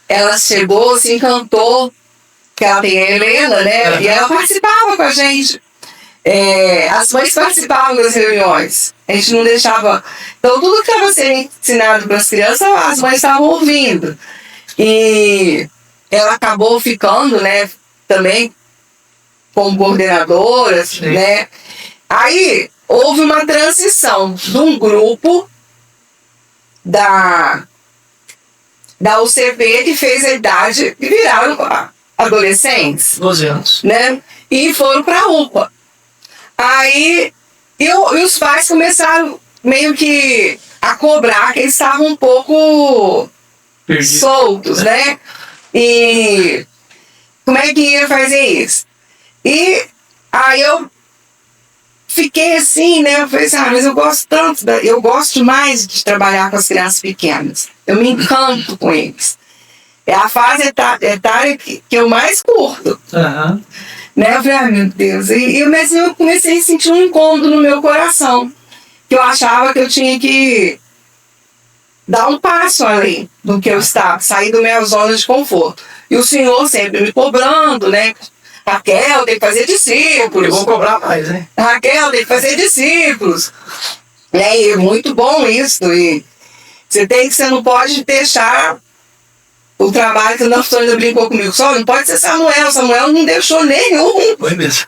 Ela chegou, se encantou, que ela tem a Helena, e ela participava com a gente. As mães participavam das reuniões. A gente não deixava... Então, tudo que estava sendo ensinado para as crianças, as mães estavam ouvindo. E ela acabou ficando, também como coordenadora, Aí houve uma transição de um grupo da UCP que fez a idade e viraram adolescentes. 12 anos. e foram para a UPA. Aí e os pais começaram meio que a cobrar, que eles estavam um pouco soltos, né? E como é que ia fazer isso? E aí eu fiquei assim, né? Eu falei assim, mas eu gosto tanto, eu gosto demais de trabalhar com as crianças pequenas. Eu me encanto com eles. É a fase etária que eu mais curto. Uhum. Né? Eu falei, meu Deus. Mas eu comecei a sentir um incômodo no meu coração. Que eu achava que eu tinha que dar um passo além do que eu estava, sair da minha zona de conforto. E o Senhor sempre me cobrando, né? Raquel, tem que fazer discípulos. Eu vou cobrar mais, né? Raquel, tem que fazer discípulos. Né? E é muito bom isso. E você não pode deixar o trabalho que o Nelson ainda brincou comigo. Só não pode ser Samuel. Samuel não deixou nenhum. Foi mesmo.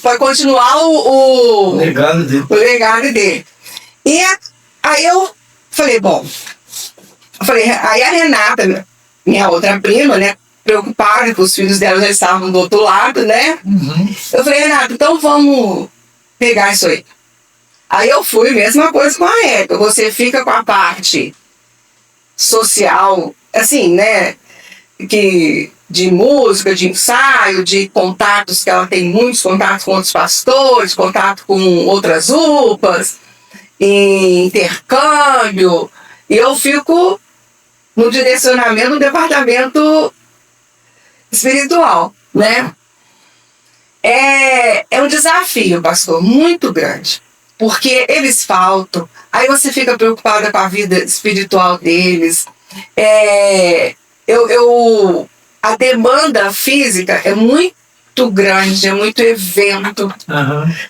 Para continuar o legado dele. E aí eu falei, aí a Renata, minha outra prima, né, preocupada que os filhos dela já estavam do outro lado, né? Uhum. Eu falei, Renata, então vamos pegar isso aí. Aí eu fui, mesma coisa com a Érica. Você fica com a parte social, assim, né? De música, de ensaio, de contatos, que ela tem muitos contatos com outros pastores, contato com outras UPAs, intercâmbio. E eu fico no direcionamento do departamento espiritual, né? É um desafio, pastor, muito grande. Porque eles faltam, aí você fica preocupada com a vida espiritual deles. A demanda física é muito grande, é muito evento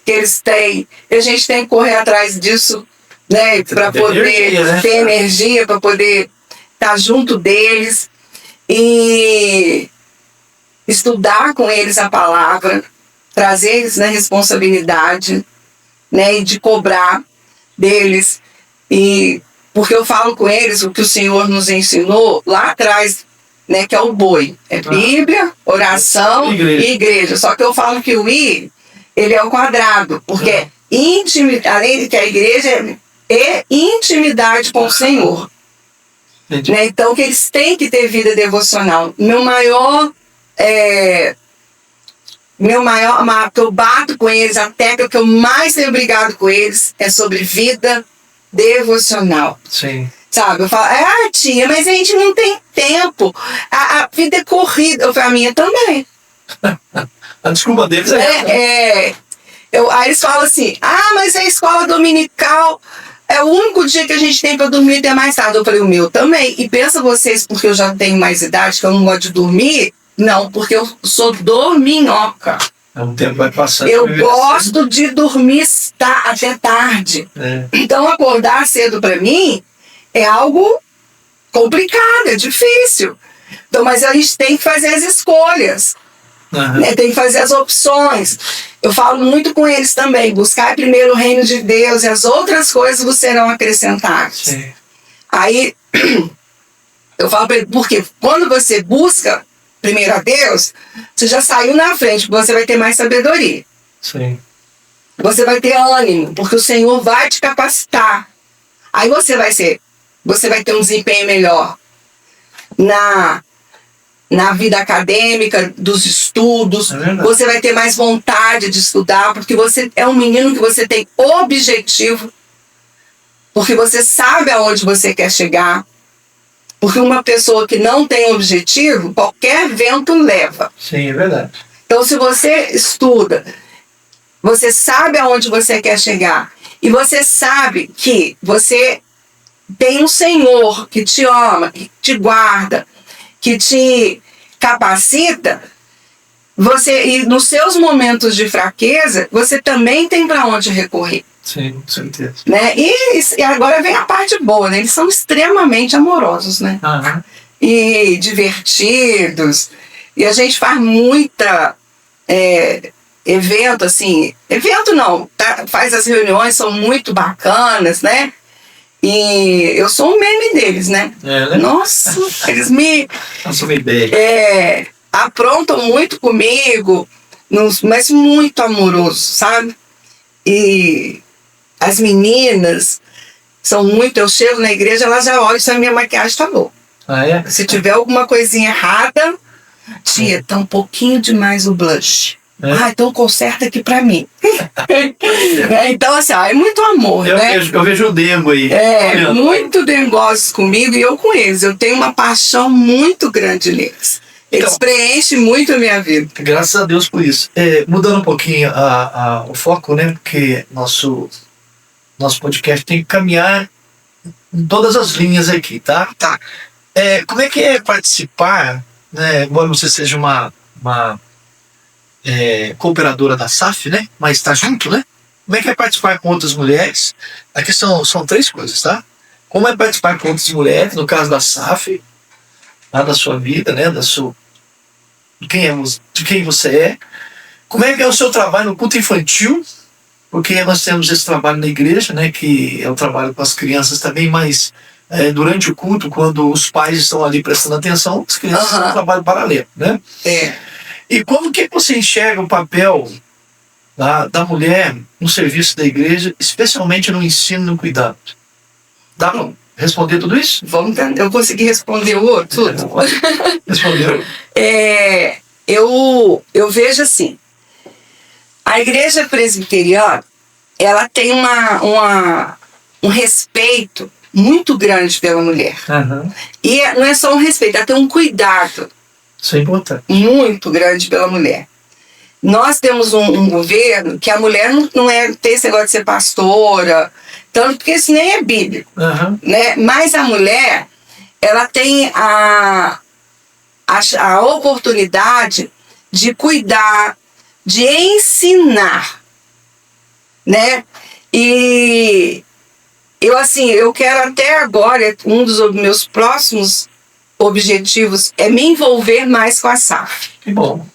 que eles têm. E a gente tem que correr atrás disso, né? Para poder ter energia, para poder estar junto deles e estudar com eles a palavra, trazer eles na responsabilidade, né, e de cobrar deles. E porque eu falo com eles o que o Senhor nos ensinou lá atrás, né, que é o BOI. É Bíblia, oração e igreja. Só que eu falo que o I, ele é o quadrado, porque além de que a igreja é intimidade com o Senhor. Né? Então que eles têm que ter vida devocional. Meu maior que eu bato com eles, a técnica que eu mais tenho brigado com eles é sobre vida devocional. Sim. Sabe? Eu falo, tia, mas a gente não tem tempo. A vida é corrida. Eu falo, a minha também. A desculpa deles aí eles falam assim, mas a escola dominical é o único dia que a gente tem para dormir até mais tarde. Eu falei, o meu também. E pensa vocês, porque eu já tenho mais idade, que eu não gosto de dormir. Não, porque eu sou dorminhoca. O tempo vai passando. Eu gosto de dormir até tarde. Então, acordar cedo para mim é algo complicado, é difícil. Então, mas a gente tem que fazer as escolhas. Né? Tem que fazer as opções. Eu falo muito com eles também. Buscar primeiro o reino de Deus e as outras coisas vos serão acrescentadas. Sim. Aí, eu falo para ele, porque quando você busca primeiro a Deus, você já saiu na frente, você vai ter mais sabedoria. Sim. Você vai ter ânimo, porque o Senhor vai te capacitar. Aí você vai ter um desempenho melhor na vida acadêmica, dos estudos. Você vai ter mais vontade de estudar, porque você é um menino que você tem objetivo, porque você sabe aonde você quer chegar. Porque uma pessoa que não tem objetivo, qualquer vento leva. Sim, é verdade. Então, se você estuda, você sabe aonde você quer chegar, e você sabe que você tem um Senhor que te ama, que te guarda, que te capacita, e nos seus momentos de fraqueza, você também tem para onde recorrer. Sim, com certeza. Né? E agora vem a parte boa, né? Eles são extremamente amorosos, né? E divertidos. E a gente faz muita evento, assim. Evento não, faz as reuniões, são muito bacanas, né? E eu sou um meme deles, né? Né? Nossa, eles me... Nossa, uma ideia. aprontam muito comigo, mas muito amoroso, sabe? E as meninas são muito... Eu chego na igreja, elas já olham se a minha maquiagem tá boa. Ah, é? Se tiver alguma coisinha errada, tia, tá um pouquinho demais o blush. Então conserta aqui pra mim. Então, assim, é muito amor, né? Eu vejo o Dengo aí. Muito dengosos comigo e eu com eles. Eu tenho uma paixão muito grande neles. Eles preenchem muito a minha vida. Graças a Deus por isso. Mudando um pouquinho o foco, né? Porque nosso podcast tem que caminhar em todas as linhas aqui, tá? Tá. Como é que é participar, né? Embora você seja uma cooperadora da SAF, né? Mas está junto, né? Como é que é participar com outras mulheres? Aqui são 3 coisas, tá? Como é participar com outras mulheres, no caso da SAF, lá da sua vida, né? De quem você é. Como é que é o seu trabalho no culto infantil? Porque nós temos esse trabalho na igreja, né? Que é o trabalho com as crianças também, mas durante o culto, quando os pais estão ali prestando atenção, as crianças têm um trabalho paralelo, né? E como que você enxerga o papel da mulher no serviço da igreja, especialmente no ensino e no cuidado? Dá para responder tudo isso? Vamos tentar. Eu consegui responder o outro? Tudo? Respondeu. Eu vejo assim, a igreja presbiteriana, ela tem um respeito muito grande pela mulher. Uhum. E não é só um respeito, ela tem um cuidado. Isso é importante. Muito grande pela mulher. Nós temos um governo que a mulher não tem esse negócio de ser pastora, tanto porque isso nem é bíblico. Uhum. Né? Mas a mulher, ela tem a oportunidade de cuidar, de ensinar, né? E eu quero até agora, um dos meus próximos objetivos é me envolver mais com a SAF. Que bom.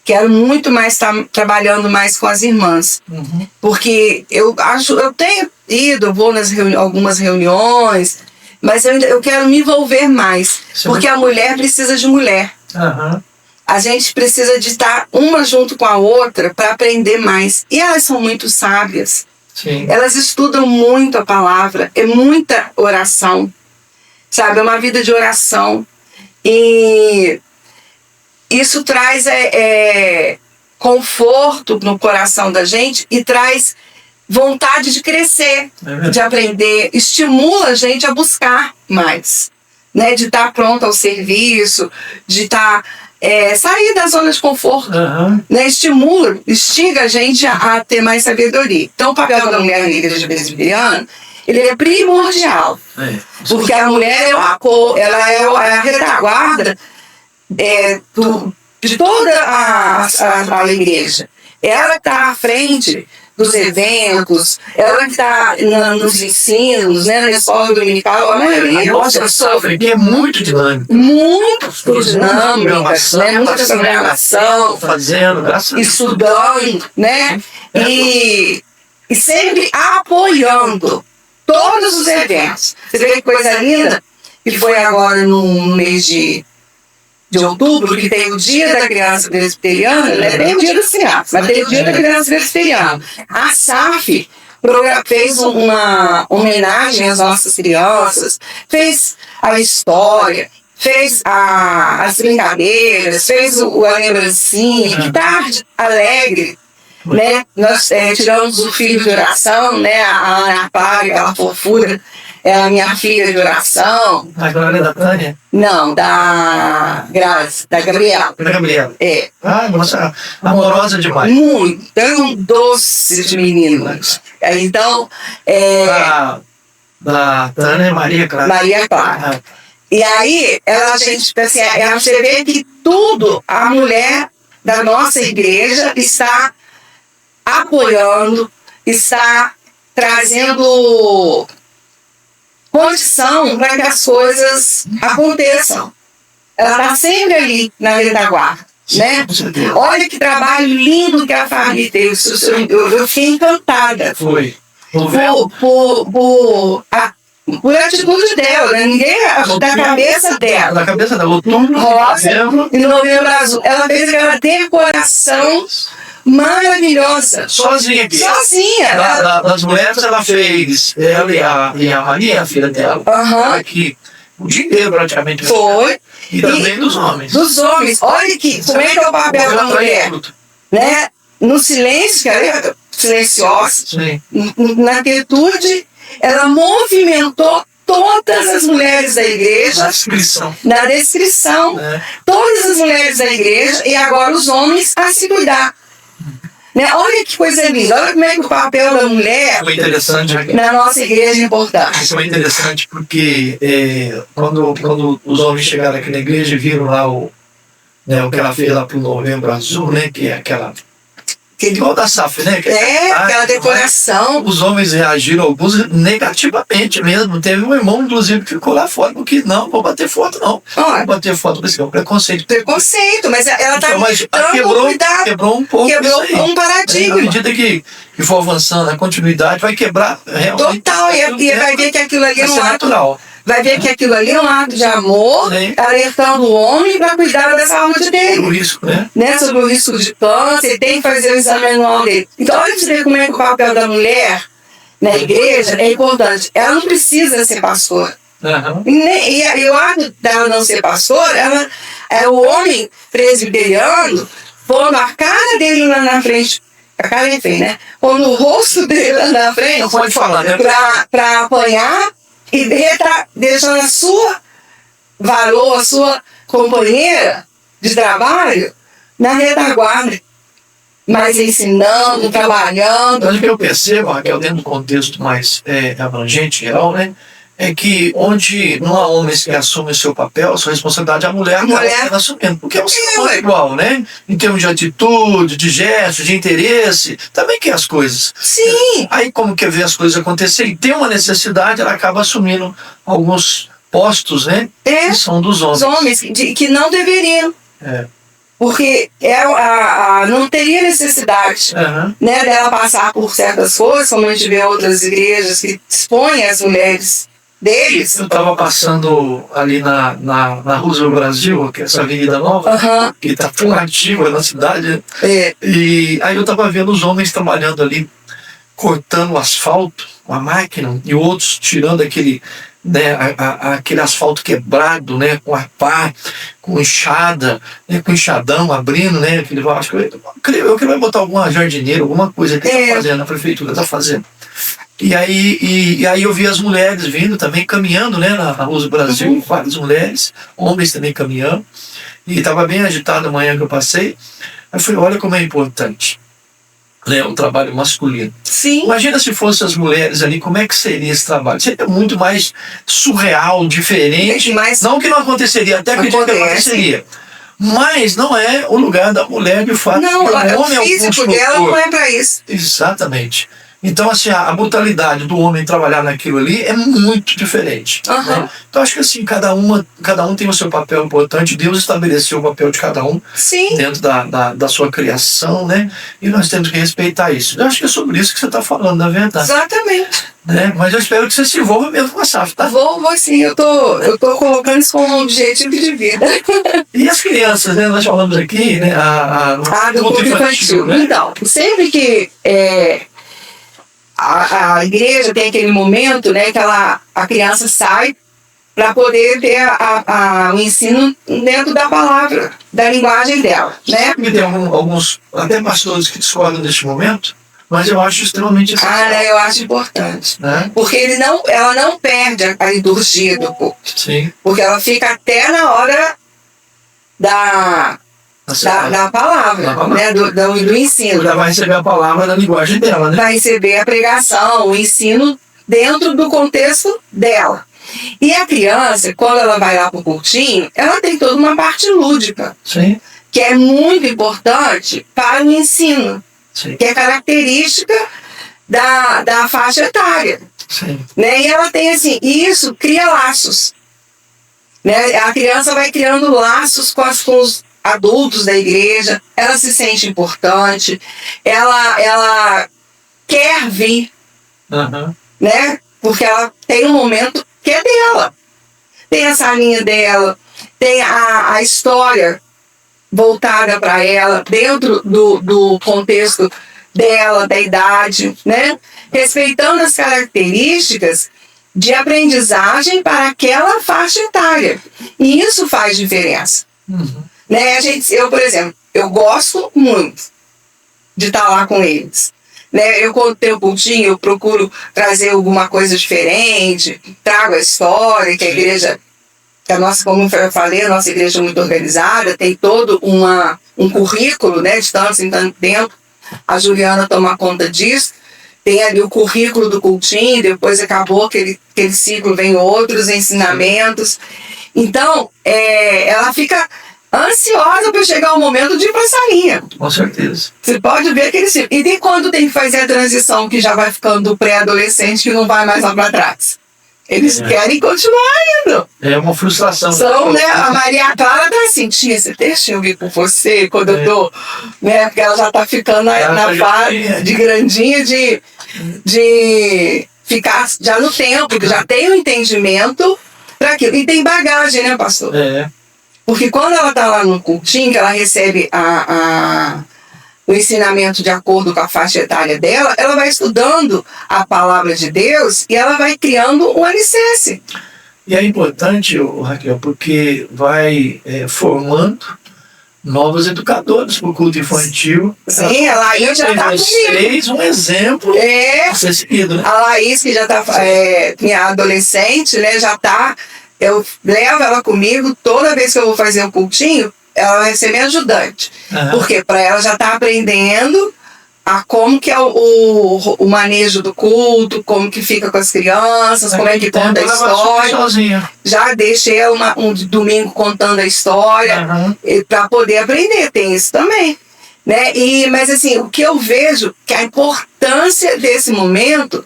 Quero muito mais estar trabalhando mais com as irmãs. Uhum. Porque eu tenho ido, eu vou nas algumas reuniões, mas eu quero me envolver mais. Sim. Porque a mulher precisa de mulher. Uhum. A gente precisa de estar uma junto com a outra para aprender mais. E elas são muito sábias. Sim. Elas estudam muito a palavra, é muita oração. Sabe, é uma vida de oração. E isso traz conforto no coração da gente e traz vontade de crescer, de aprender, estimula a gente a buscar mais, né? De estar pronto ao serviço, de estar sair da zona de conforto, né? Estimula, instiga a gente a ter mais sabedoria. Então o papel da mulher na igreja presbiteriana, ele é primordial, porque a mulher ela é a retaguarda de toda a igreja. Ela está à frente dos eventos, ela está nos ensinos, né, na escola dominical, a maioria nossa sofre, que é muito dinâmica. Muito dinâmica, né, muita programação, fazendo, estudando, né, e sempre apoiando todos os eventos. Você vê que coisa linda, que foi agora no mês de outubro, que tem o Dia da Criança Presbiteriana, né? Tem o Dia das Crianças, mas tem o Dia da Criança Presbiteriana. A SAF fez uma homenagem às nossas crianças, fez a história, fez as brincadeiras, fez a lembrancinha, que tarde alegre, né? Nós tiramos o filho de oração, né? A Ana Pari, aquela fofura, é a minha filha de oração. A Glória da Tânia? Não, da Graça, da Gabriela. Da Gabriela. Ah, nossa, amorosa demais. Muito, é um doce de menina. Então, da Tânia Maria Clara. Maria Clara. E aí, você vê que tudo, a mulher da nossa igreja está apoiando, está trazendo condição para que as coisas aconteçam. Ela está sempre ali na retaguarda, né? Olha que trabalho lindo que a família teve. Eu fiquei encantada. Foi. por atitude dela, né? Ninguém da cabeça dela. Da cabeça dela. Outubro, rosa e novembro azul. Ela fez aquela decoração maravilhosa. Sozinha aqui. Sozinha. Das mulheres ela fez, ela e a Maria, a filha dela, aqui o dia inteiro praticamente. Foi. E também dos homens. Dos homens. Olha que, como é que é o papel da mulher? Né? No silêncio, que ela é silenciosa, na quietude, ela movimentou todas as mulheres da igreja. Na descrição. Todas as mulheres da igreja e agora os homens a se cuidar. Né? Olha que coisa linda, olha como é que o papel da mulher na nossa igreja é importante. Isso é interessante porque quando os homens chegaram aqui na igreja e viram lá o que ela fez lá pro Novembro Azul, né, que é aquela... igual da SAF, né? Aquela decoração. Os homens reagiram, alguns negativamente mesmo. Teve um irmão, inclusive, que ficou lá fora, porque não vou bater foto, não. Vou bater foto, porque é um preconceito. Preconceito, mas ela tá quebrou um pouco. Quebrou um paradigma. À medida que for avançando a continuidade, vai quebrar realmente. Total, e vai ver que aquilo ali é um natural. Vai ver que aquilo ali é um ato de amor, alertando o homem para cuidar da saúde dele. Sobre o risco, né? Sobre o risco de câncer, tem que fazer o exame anual dele. Então, olha você ver como é que o papel da mulher na igreja é importante. Ela não precisa ser pastora. E o ato dela não ser pastora, ela é o homem presbiteriano pondo a cara dele lá na frente. A cara é feia, né? Pondo o rosto dele lá na frente. Não pode falar, né? Para apanhar. E deixando a sua varoa, a sua companheira de trabalho na retaguarda, mas ensinando, trabalhando. Mas o que eu percebo, Raquel, dentro do contexto mais abrangente, geral, né, é que onde não há homens que assumem o seu papel, a sua responsabilidade, a mulher acaba assumindo. Porque é um ser humano igual, né? Em termos de atitude, de gesto, de interesse, também quer as coisas. Sim. Aí, como quer ver as coisas acontecerem, tem uma necessidade, ela acaba assumindo alguns postos, né? Que são dos homens. Os homens que não deveriam. Porque não teria necessidade né, dela passar por certas coisas, como a gente vê em outras igrejas que expõem as mulheres deles. Eu estava passando ali na Roosevelt Brasil, que é essa avenida nova, que está tão ativa na cidade. E aí eu estava vendo os homens trabalhando ali, cortando o asfalto com a máquina, e outros tirando aquele asfalto quebrado, né, com a pá, com enxada, né, com enxadão, abrindo, né, aquele, acho que eu creio que vai botar alguma jardineira, alguma coisa que está fazendo, a prefeitura está fazendo. E aí eu vi as mulheres vindo também, caminhando, né, na Rua do Brasil, várias mulheres, homens também caminhando, e estava bem agitado amanhã que eu passei. Aí eu falei, olha como é importante, né, um trabalho masculino. Sim. Imagina se fossem as mulheres ali, como é que seria esse trabalho? Seria muito mais surreal, diferente. Não que não aconteceria, até acredito que aconteceria. Mas não é o lugar da mulher, de fato. Não, o físico dela não é para isso. Exatamente. Então, assim, a brutalidade do homem trabalhar naquilo ali é muito diferente. Né? Então, acho que assim, cada um tem o seu papel importante. Deus estabeleceu o papel de cada um dentro da sua criação, né? E nós temos que respeitar isso. Eu acho que é sobre isso que você está falando, na verdade. Exatamente. Né? Mas eu espero que você se envolva mesmo com a SAF, tá? Vou sim, eu tô colocando isso como um objetivo de vida. E as crianças, né? Nós falamos aqui, né? Do culto infantil. Né? Então, sempre que a igreja tem aquele momento, né, que a criança sai para poder ter o ensino dentro da palavra, da linguagem dela, né? Tem alguns, até pastores que discordam deste momento, mas eu acho extremamente importante. Eu acho importante. Né? Porque ela não perde a liturgia do culto. Sim. Porque ela fica até na hora da palavra, né? do ensino. Ela vai receber a palavra na linguagem dela, né? Vai receber a pregação, o ensino dentro do contexto dela. E a criança, quando ela vai lá para o cultinho, ela tem toda uma parte lúdica, que é muito importante para o ensino, que é característica da faixa etária. Né? E ela tem assim, isso cria laços. Né? A criança vai criando laços com os adultos da igreja, ela se sente importante, ela quer vir, né? Porque ela tem um momento que é dela. Tem a salinha dela, tem a história voltada para ela, dentro do contexto dela, da idade, né? Respeitando as características de aprendizagem para aquela faixa etária. E isso faz diferença. Né? Eu, por exemplo, eu gosto muito de estar lá com eles. Né? Eu, quando tenho cultinho, eu procuro trazer alguma coisa diferente, trago a história, que a igreja, como eu falei, a nossa igreja é muito organizada, tem todo um currículo, né, de tanto em tanto tempo. A Juliana toma conta disso. Tem ali o currículo do cultinho, depois acabou aquele ciclo, vem outros ensinamentos. Então, ela fica ansiosa para chegar o momento de ir para a salinha. Com certeza. Você pode ver aquele ciclo. E de quando tem que fazer a transição, que já vai ficando do pré-adolescente, que não vai mais lá para trás? Eles querem continuar indo. É uma frustração. Né? A Maria Clara tá assim, tia, você deixa eu ir com você quando eu tô... Né? Porque ela já tá ficando na fase de grandinha, de ficar já no tempo, que já tem o entendimento para aquilo. E tem bagagem, né, pastor? Porque quando ela tá lá no cultinho, que ela recebe o ensinamento de acordo com a faixa etária dela, ela vai estudando a palavra de Deus e ela vai criando um alicerce. E é importante, Raquel, porque vai formando novos educadores para o culto infantil. Sim, a Laís já está comigo. Um exemplo a ser seguido, né? A Laís, que já está minha adolescente, né, já está... Eu levo ela comigo toda vez que eu vou fazer um cultinho. Ela vai ser minha ajudante. Porque para ela já está aprendendo como que é o manejo do culto, como que fica com as crianças, como é que conta a história. Já deixei ela um domingo contando a história para poder aprender. Tem isso também. Né? Mas assim, o que eu vejo que a importância desse momento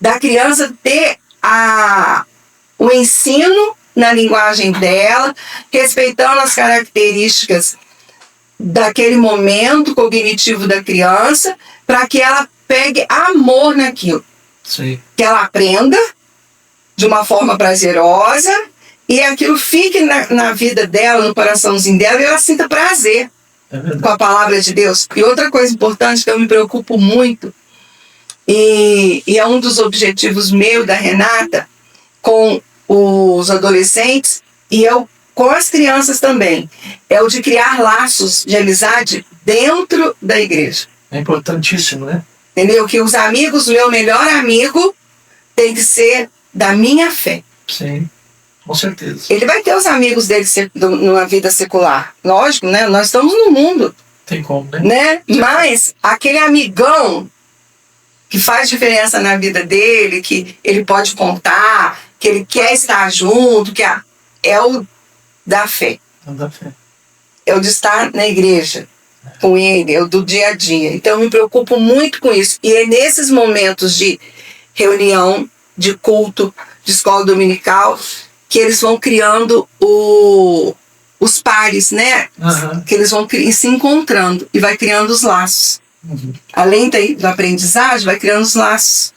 da criança ter o ensino na linguagem dela, respeitando as características daquele momento cognitivo da criança, para que ela pegue amor naquilo. Sim. Que ela aprenda de uma forma prazerosa e aquilo fique na vida dela, no coraçãozinho dela, e ela sinta prazer com a palavra de Deus. E outra coisa importante que eu me preocupo muito, e é um dos objetivos meus, da Renata, com os adolescentes e com as crianças também, é o de criar laços de amizade dentro da igreja. É importantíssimo, né? Entendeu? Que os amigos, o meu melhor amigo tem que ser da minha fé. Sim, com certeza. Ele vai ter os amigos dele numa vida secular. Lógico, né? Nós estamos no mundo. Tem como, né? Mas aquele amigão que faz diferença na vida dele, que ele pode contar, que ele quer estar junto, é o da fé. É o de estar na igreja com ele, é o do dia a dia. Então eu me preocupo muito com isso. E é nesses momentos de reunião, de culto, de escola dominical, que eles vão criando os pares, né? Que eles vão se encontrando e vai criando os laços. Além da aprendizagem, vai criando os laços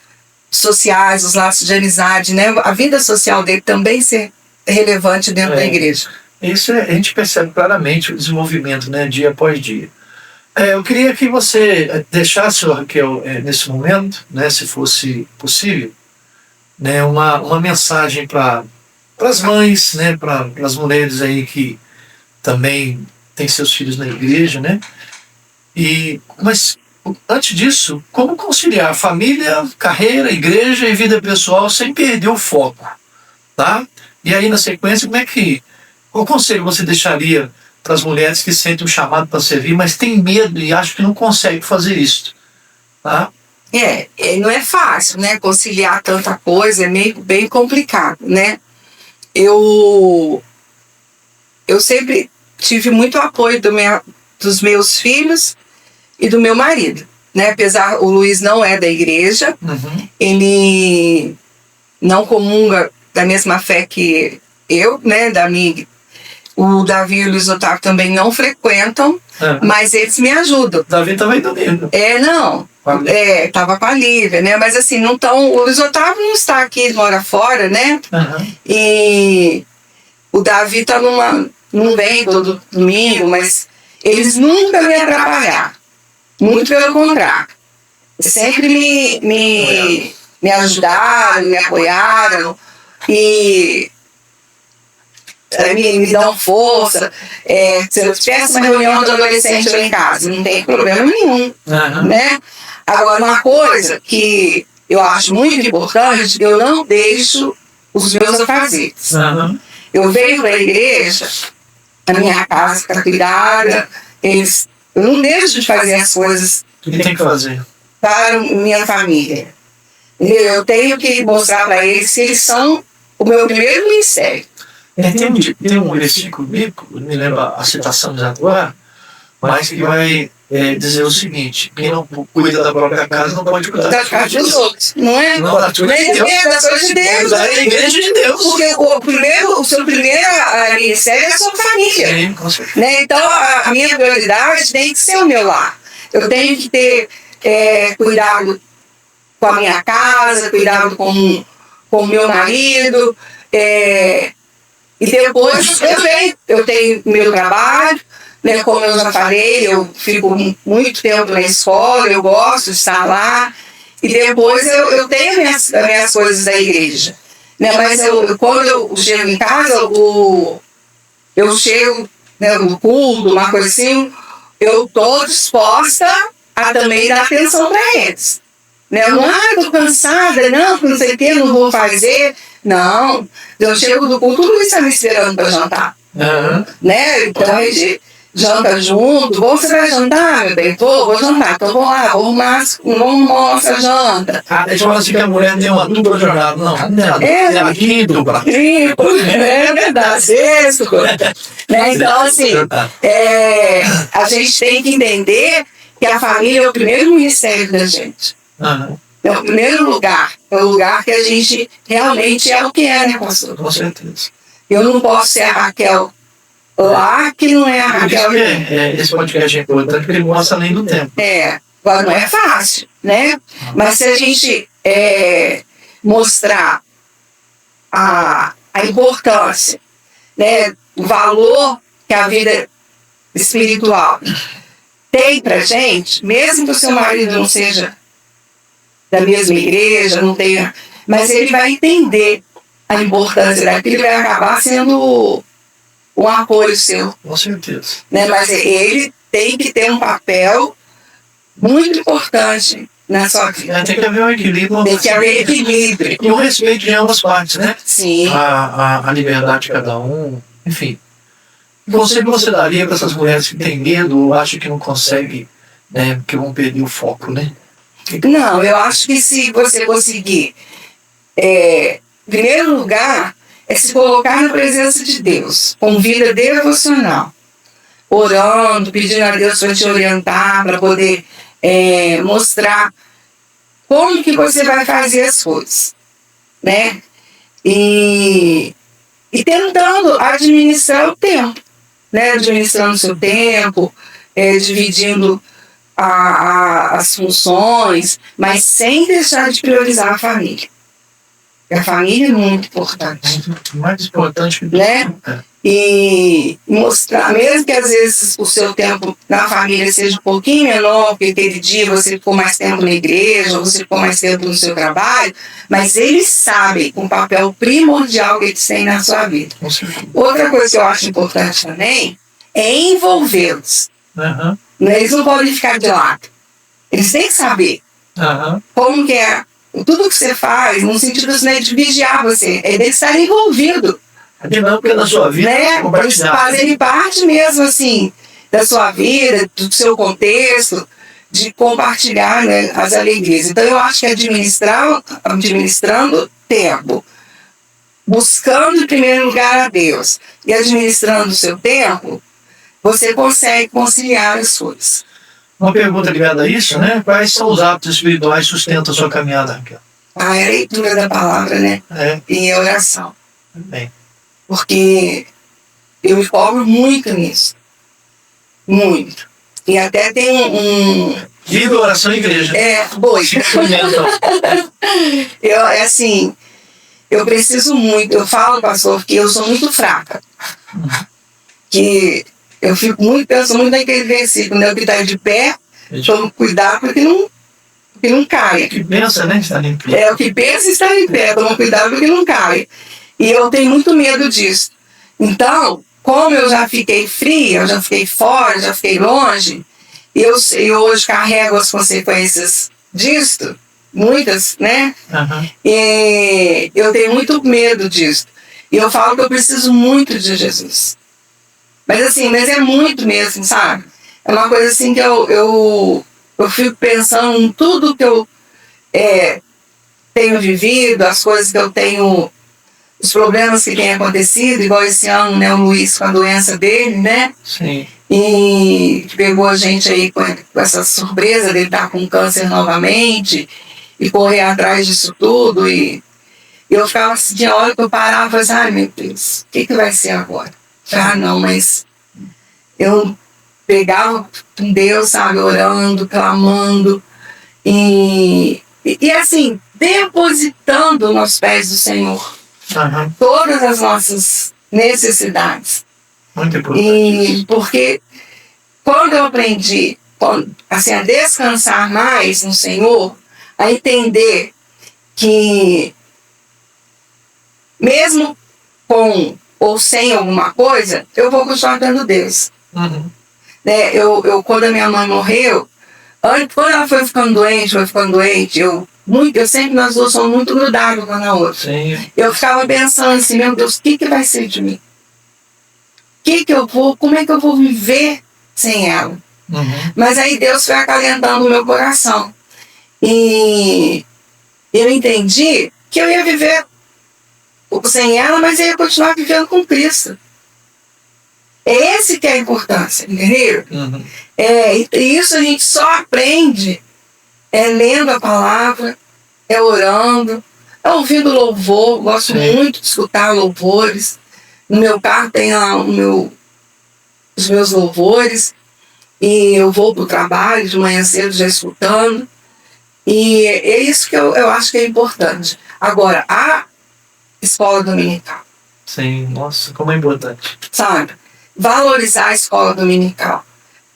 sociais, os laços de amizade, né? A vida social dele também ser relevante dentro da igreja. Isso a gente percebe claramente o desenvolvimento, né, dia após dia. Eu queria que você deixasse, Raquel, nesse momento, né, se fosse possível, né, uma mensagem para as mães, né, para as mulheres aí que também têm seus filhos na igreja, né? Mas antes disso, como conciliar família, carreira, igreja e vida pessoal sem perder o foco, tá? E aí na sequência, qual conselho você deixaria para as mulheres que sentem o chamado para servir, mas têm medo e acham que não conseguem fazer isso, tá? Não é fácil, né? Conciliar tanta coisa é bem complicado, né? Eu sempre tive muito apoio dos meus filhos e do meu marido, né? Apesar, o Luiz não é da igreja, ele não comunga da mesma fé que eu, né? O Davi e o Luiz Otávio também não frequentam, mas eles me ajudam. Davi também domingo. Não. Tava com a Lívia, né? Mas assim, não tão. O Luiz Otávio não está aqui, ele mora fora, né? Uhum. E o Davi tá não vem todo domingo, mas eles nunca me atrapalharam. Muito pelo contrário. Sempre me ajudaram, me apoiaram e me dão força. Se eu tivesse uma reunião de adolescente lá em casa, não tem problema nenhum. Né? Agora, uma coisa que eu acho muito importante, eu não deixo os meus afazeres. Eu venho para a igreja, a minha casa está cuidada, eu não deixo de fazer as coisas. O que tem que fazer? Para minha família. Eu tenho que mostrar para eles que eles são o meu primeiro ministério. Tem um versículo bíblico, não me lembro a citação de agora, mas que vai dizer o seguinte: quem não cuida da própria casa não pode cuidar da casa dos outros. Não é? Não, da Nem das coisas de Deus. Da igreja de Deus. Porque o seu primeiro ministério é a sua família. Sim, com certeza. Né? Então, a minha prioridade tem que ser o meu lar. Eu tenho que ter cuidado com a minha casa, cuidado com o meu marido. E depois eu tenho meu trabalho, né, como eu já falei, eu fico muito tempo na escola, eu gosto de estar lá. E depois eu tenho as minhas coisas da igreja. Né, mas quando eu chego em casa, eu chego, né, no culto, uma coisa assim, eu estou disposta a também dar atenção para eles. Né? Estou cansada, não sei o que, não vou fazer. Não, eu chego do culto, tudo isso está me esperando para jantar. Né? Então a gente janta junto. Você vai jantar, meu bem? Vou jantar. Então vamos lá, vamos arrumar nossa janta. Eles falam assim que a mulher tem uma dupla jornada. Não, é a quíntupla. É verdade, sexto. Né? Então, assim, a gente tem que entender que a família é o primeiro ministério da gente. É o primeiro lugar. É o lugar que a gente realmente é o que é, né, pastor? Com certeza. Eu não posso ser a Raquel lá que não é a Raquel. Esse podcast é importante porque ele mostra além do tempo. Agora não é fácil, né? Mas se a gente mostrar a importância, né, o valor que a vida espiritual tem pra gente, mesmo que o seu marido não seja da mesma igreja, não tenha, mas ele vai entender a importância daquilo e vai acabar sendo um apoio seu. Com certeza. Né? Mas ele tem que ter um papel muito importante na sua vida. Tem que haver um equilíbrio. Tem que haver equilíbrio. E o respeito de ambas partes, né? Sim. A liberdade de cada um, enfim. Você daria para essas mulheres que têm medo ou acham que não conseguem, né, que vão perder o foco, né? Não, eu acho que se você conseguir, em primeiro lugar, é se colocar na presença de Deus, com vida devocional, orando, pedindo a Deus para te orientar, para poder mostrar como que você vai fazer as coisas, né? E tentando administrar o tempo, né? Administrando o seu tempo, dividindo as funções, mas sem deixar de priorizar a família. A família é muito importante. Mais importante, né? E mostrar, mesmo que às vezes o seu tempo na família seja um pouquinho menor, porque aquele dia você ficou mais tempo na igreja, ou você ficou mais tempo no seu trabalho, mas eles sabem o papel primordial que eles têm na sua vida. Outra coisa que eu acho importante também é envolvê-los. Eles não podem ficar de lado. Eles têm que saber como que é tudo que você faz, no sentido de vigiar você, é deles estarem envolvidos. A dinâmica da sua vida, né? Eles fazem parte mesmo, assim, da sua vida, do seu contexto, de compartilhar, né, as alegrias. Então, eu acho que administrando tempo, buscando em primeiro lugar a Deus e administrando o seu tempo, você consegue conciliar as coisas. Uma pergunta ligada a isso, né? Quais são os hábitos espirituais que sustentam a sua caminhada, Raquel? É a leitura da palavra, né? E a oração. Bem. Porque eu me cobro muito nisso. Muito. E até tem Vida, oração e igreja. Boi. Eu preciso muito, eu falo, pastor, que eu sou muito fraca. Que eu penso muito naquele versículo, né? O que está de pé, tome cuidado para que não caia. O que pensa, né? Está em pé. O que pensa está em pé, tome cuidado para que não caia. E eu tenho muito medo disso. Então, como eu já fiquei fria, eu já fiquei fora, já fiquei longe, eu hoje carrego as consequências disso, muitas, né? E eu tenho muito medo disso. E eu falo que eu preciso muito de Jesus. Mas é muito mesmo, sabe? É uma coisa assim que eu fico pensando em tudo que eu tenho vivido, as coisas que eu tenho, os problemas que têm acontecido, igual esse ano, né, o Luiz com a doença dele, né? Sim. E pegou a gente aí com essa surpresa dele estar com câncer novamente e correr atrás disso tudo. E eu ficava assim, tinha hora que eu parava e falava, ai meu Deus, o que vai ser agora? Não, mas eu pegava com Deus, sabe, orando, clamando e assim, depositando nos pés do Senhor todas as nossas necessidades. Muito importante. Porque quando eu aprendi a descansar mais no Senhor, a entender que mesmo com ou sem alguma coisa, eu vou continuar tendo Deus. Né? Quando a minha mãe morreu, quando ela foi ficando doente, eu sempre, nós duas somos muito grudados uma na outra. Sim. Eu ficava pensando assim, meu Deus, o que vai ser de mim? Como é que eu vou viver sem ela? Mas aí Deus foi acalentando o meu coração. E eu entendi que eu ia viver sem ela, mas eu ia continuar vivendo com Cristo. É esse que é a importância, entendeu? E isso a gente só aprende lendo a palavra, orando, ouvindo louvor. Gosto muito de escutar louvores. No meu carro tem lá os meus louvores e eu vou para o trabalho de manhã cedo já escutando. E é isso que eu acho que é importante. Agora, a escola dominical. Sim, nossa, como é importante. Sabe? Valorizar a escola dominical.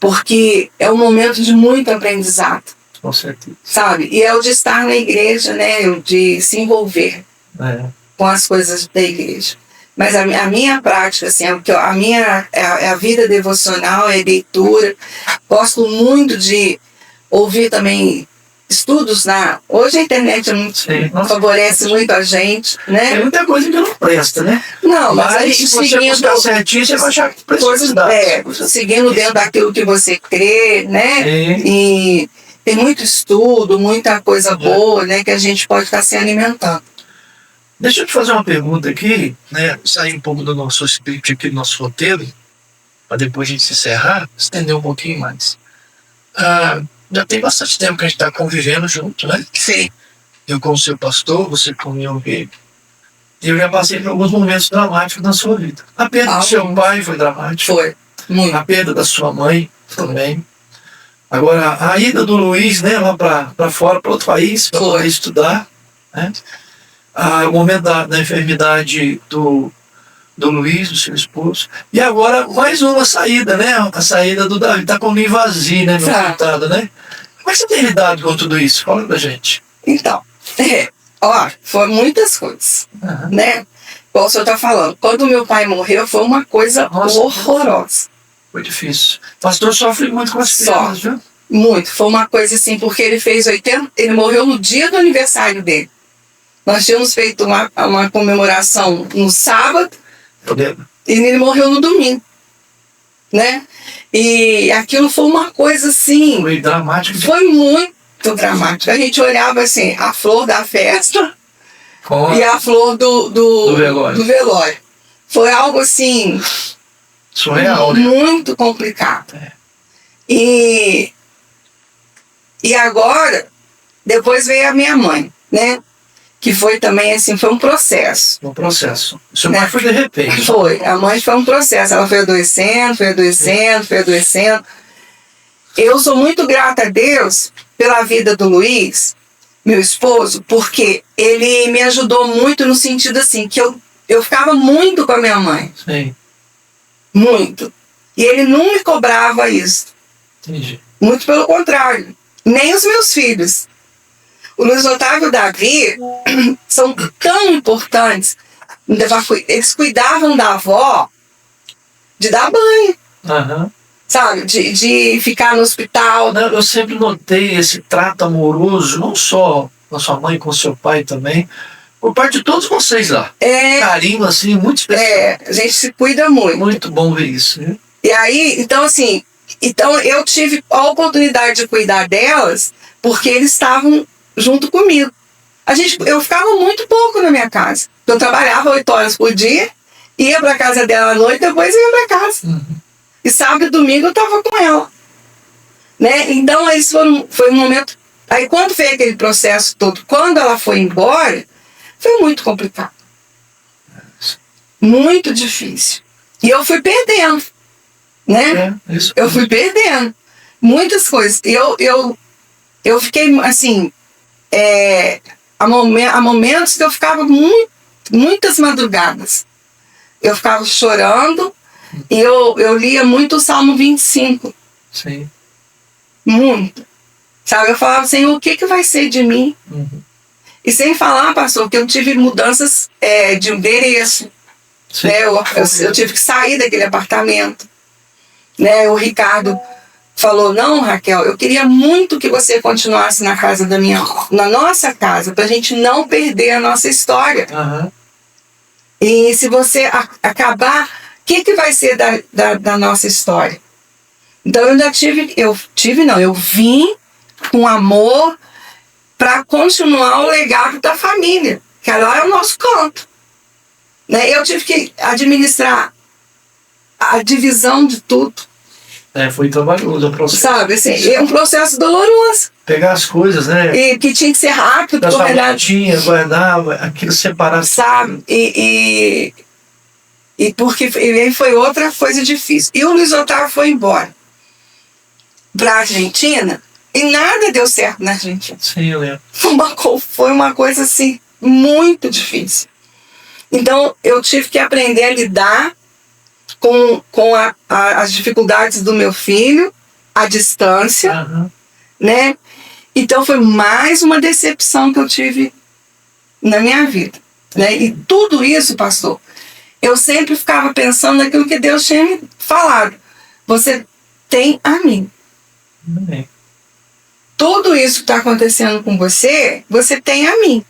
Porque é um momento de muito aprendizado. Com certeza. Sabe? E é o de estar na igreja, né? O de se envolver com as coisas da igreja. Mas a minha prática, assim, a vida devocional, é leitura. Gosto muito de ouvir também estudos hoje a internet favorece muito a gente, né? Tem muita coisa que não presta, né? Não, mas a gente se você buscar certinho, você vai achar que precisa. Seguindo dentro daquilo que você crê, né? E tem muito estudo, muita coisa boa, né? Que a gente pode estar se alimentando. Deixa eu te fazer uma pergunta aqui, né? Sair um pouco do nosso script aqui, do nosso roteiro, para depois a gente se encerrar, estender um pouquinho mais. Já tem bastante tempo que a gente está convivendo junto, né? Sim. Eu como seu pastor, você como meu rei. E eu já passei por alguns momentos dramáticos na sua vida. A perda do seu pai foi dramática. Foi. Muito. A perda da sua mãe também. Agora, a ida do Luiz, né, lá para fora, para outro país, para poder estudar. Né? O momento da enfermidade do Luiz, do seu esposo. E agora, mais uma saída, né? A saída do Davi. Está com o ninho vazio, né, meu coitado, né? Como é que você tem lidado com tudo isso? Fala pra gente. Então, foram muitas coisas, né? Igual o senhor está falando. Quando meu pai morreu, foi uma coisa horrorosa. Foi difícil. O pastor sofre muito com as perdas, viu? Muito. Foi uma coisa assim, porque ele fez 80... Ele morreu no dia do aniversário dele. Nós tínhamos feito uma comemoração no sábado e ele morreu no domingo, né? E aquilo foi uma coisa assim... Foi dramático. Foi muito dramático. A gente olhava assim, a flor da festa e a flor do velório. Foi algo assim... surreal, né? Muito complicado. E agora, depois veio a minha mãe, né? Que foi também assim, foi um processo. Um processo. Sua mãe foi de repente. Foi. A mãe foi um processo. Ela foi adoecendo. eu sou muito grata a Deus pela vida do Luiz, meu esposo, porque ele me ajudou muito no sentido assim, que eu ficava muito com a minha mãe. Sim. Muito. E ele não me cobrava isso. Entendi. Muito pelo contrário. Nem os meus filhos. O Luiz Otávio e o Davi são tão importantes. Eles cuidavam da avó de dar banho. Uhum. Sabe? De ficar no hospital. Eu sempre notei esse trato amoroso, não só com a sua mãe, com o seu pai também, por parte de todos vocês lá. Carinho, assim, muito especial. A gente se cuida muito. Muito bom ver isso, né? E aí, então assim, eu tive a oportunidade de cuidar delas porque eles estavam junto comigo. Eu ficava muito pouco na minha casa. Eu trabalhava 8 horas por dia, ia para casa dela à noite, depois ia para casa. Uhum. E sábado e domingo eu estava com ela. Né? Então, foi um momento... Aí, quando veio aquele processo todo, quando ela foi embora, foi muito complicado. Muito difícil. E eu fui perdendo. Né? Eu fui perdendo muitas coisas. Eu fiquei, assim... Há momentos que eu ficava muitas madrugadas. Eu ficava chorando e eu lia muito o Salmo 25. Sim. Muito. Sabe, eu falava, Senhor, o que vai ser de mim? Uhum. E sem falar, pastor, que eu tive mudanças de endereço. Né? Eu tive que sair daquele apartamento. Né? O Ricardo falou, não, Raquel, eu queria muito que você continuasse na nossa casa, pra gente não perder a nossa história. Uhum. E se você acabar, o que vai ser da nossa história? Então eu vim com amor para continuar o legado da família, que lá é o nosso canto. Né? Eu tive que administrar a divisão de tudo. Foi trabalhoso o processo. Sabe, assim, é um processo doloroso. Pegar as coisas, né? E que tinha que ser rápido. Guardar, aquilo separar. Sabe, e porque foi outra coisa difícil. E o Luiz Otávio foi embora para a Argentina e nada deu certo na Argentina. Sim, eu lembro. Foi uma coisa, assim, muito difícil. Então, eu tive que aprender a lidar com as dificuldades do meu filho, à distância, uhum. Né? Então foi mais uma decepção que eu tive na minha vida. Né? E tudo isso, pastor, eu sempre ficava pensando naquilo que Deus tinha me falado. Você tem a mim. Amém. Tudo isso que está acontecendo com você, você tem a mim.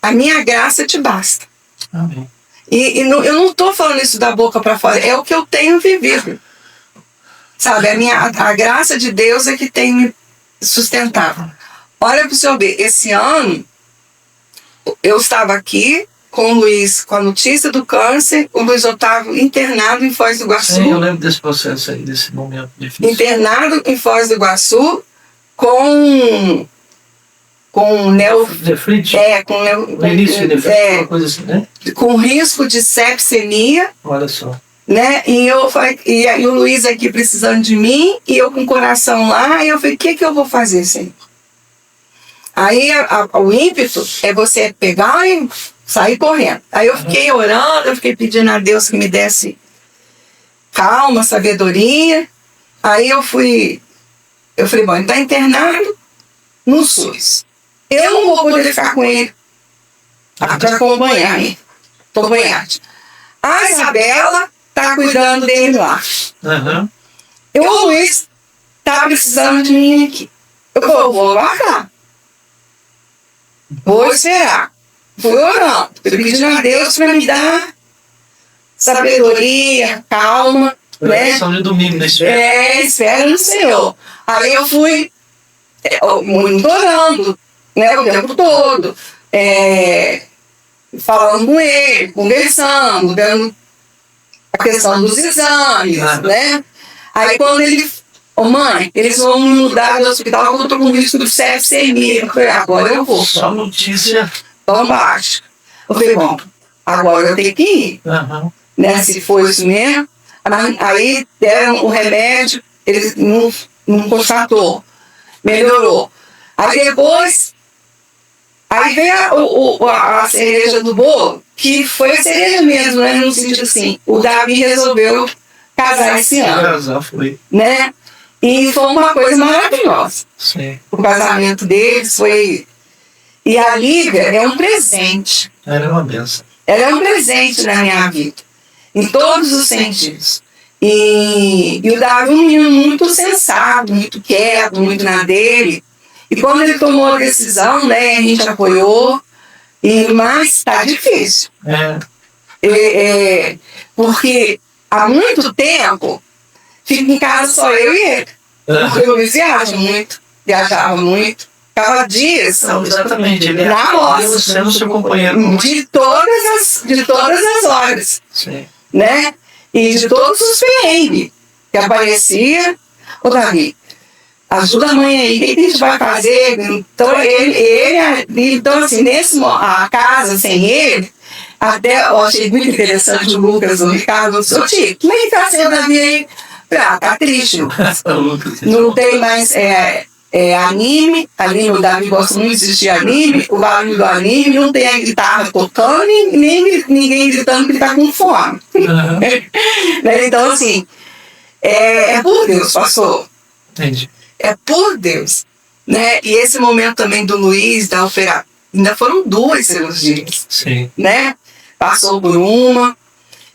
A minha graça te basta. Amém. E eu não estou falando isso da boca para fora, é o que eu tenho vivido. Sabe, a graça de Deus é que tem me sustentado. Olha para o senhor ver, esse ano eu estava aqui com o Luiz, com a notícia do câncer, o Luiz Otávio internado em Foz do Iguaçu. Sim, eu lembro desse processo aí, desse momento difícil. Internado em Foz do Iguaçu com Nefrite? Com início de nefrite, uma coisa assim, né? Com risco de sepsemia. Olha só. Né? E o Luiz aqui precisando de mim, e eu com o coração lá, e eu falei, o que eu vou fazer, Senhor? Aí o ímpeto é você pegar e sair correndo. Aí eu fiquei orando, eu fiquei pedindo a Deus que me desse calma, sabedoria. Aí eu falei, bom, ele está internado no SUS. Eu não vou poder ficar com ele para acompanhar ele. A Isabela está cuidando dele lá. Uhum. O Luiz está precisando de mim aqui. Eu vou lá. Vou esperar. Fui orando, pedindo a Deus para me dar sabedoria, calma. Né? São de domingo, né? Espera no Senhor. Aí eu fui monitorando, né, o tempo todo, falando com ele, conversando, dando a questão dos exames, né? Aí quando ele, mãe, eles vão me mudar do hospital porque eu tô com risco de sepsemia. Eu falei, agora eu vou. Só notícia. Bombástica. Eu falei, bom, agora eu tenho que ir. Uhum. Né? Se for isso mesmo. Aí deram o remédio, eles não constatou, melhorou. Aí depois, aí veio a cereja do bolo, que foi a cereja mesmo, né? No sentido assim, o Davi resolveu casar esse ano. Casar foi. Né? E foi uma coisa maravilhosa. Sim. O casamento deles foi... E a Lívia é um presente. Ela é uma benção. Ela é um presente na minha vida, em todos os sentidos. E o Davi é um menino muito sensato, muito quieto, muito na dele. E quando ele tomou a decisão, né, a gente apoiou, mas está difícil. Porque há muito tempo fico em casa só eu e ele. Porque eu viajava muito. Ficava dias. Não, exatamente. Ele na roça. Você é o seu companheiro. De todas as horas. Sim. Né? E de todos os perrengues que aparecia. Ô Davi, ajuda a mãe aí, o que a gente vai fazer? Então, então assim, a casa sem ele, até eu achei muito interessante o Lucas, o Ricardo, o seu tio, como é que tá sendo a Davi aí? Tá triste, Lucas. Não tem mais anime, ali no Davi gosta muito de assistir anime, o barulho do anime, não tem a guitarra tocando, nem ninguém gritando que ele tá com fome. Então, assim, é por Deus, pastor. Entendi. É por Deus. Né? E esse momento também do Luiz, da operação, ainda foram 2 cirurgias. Sim. Né? Passou por uma,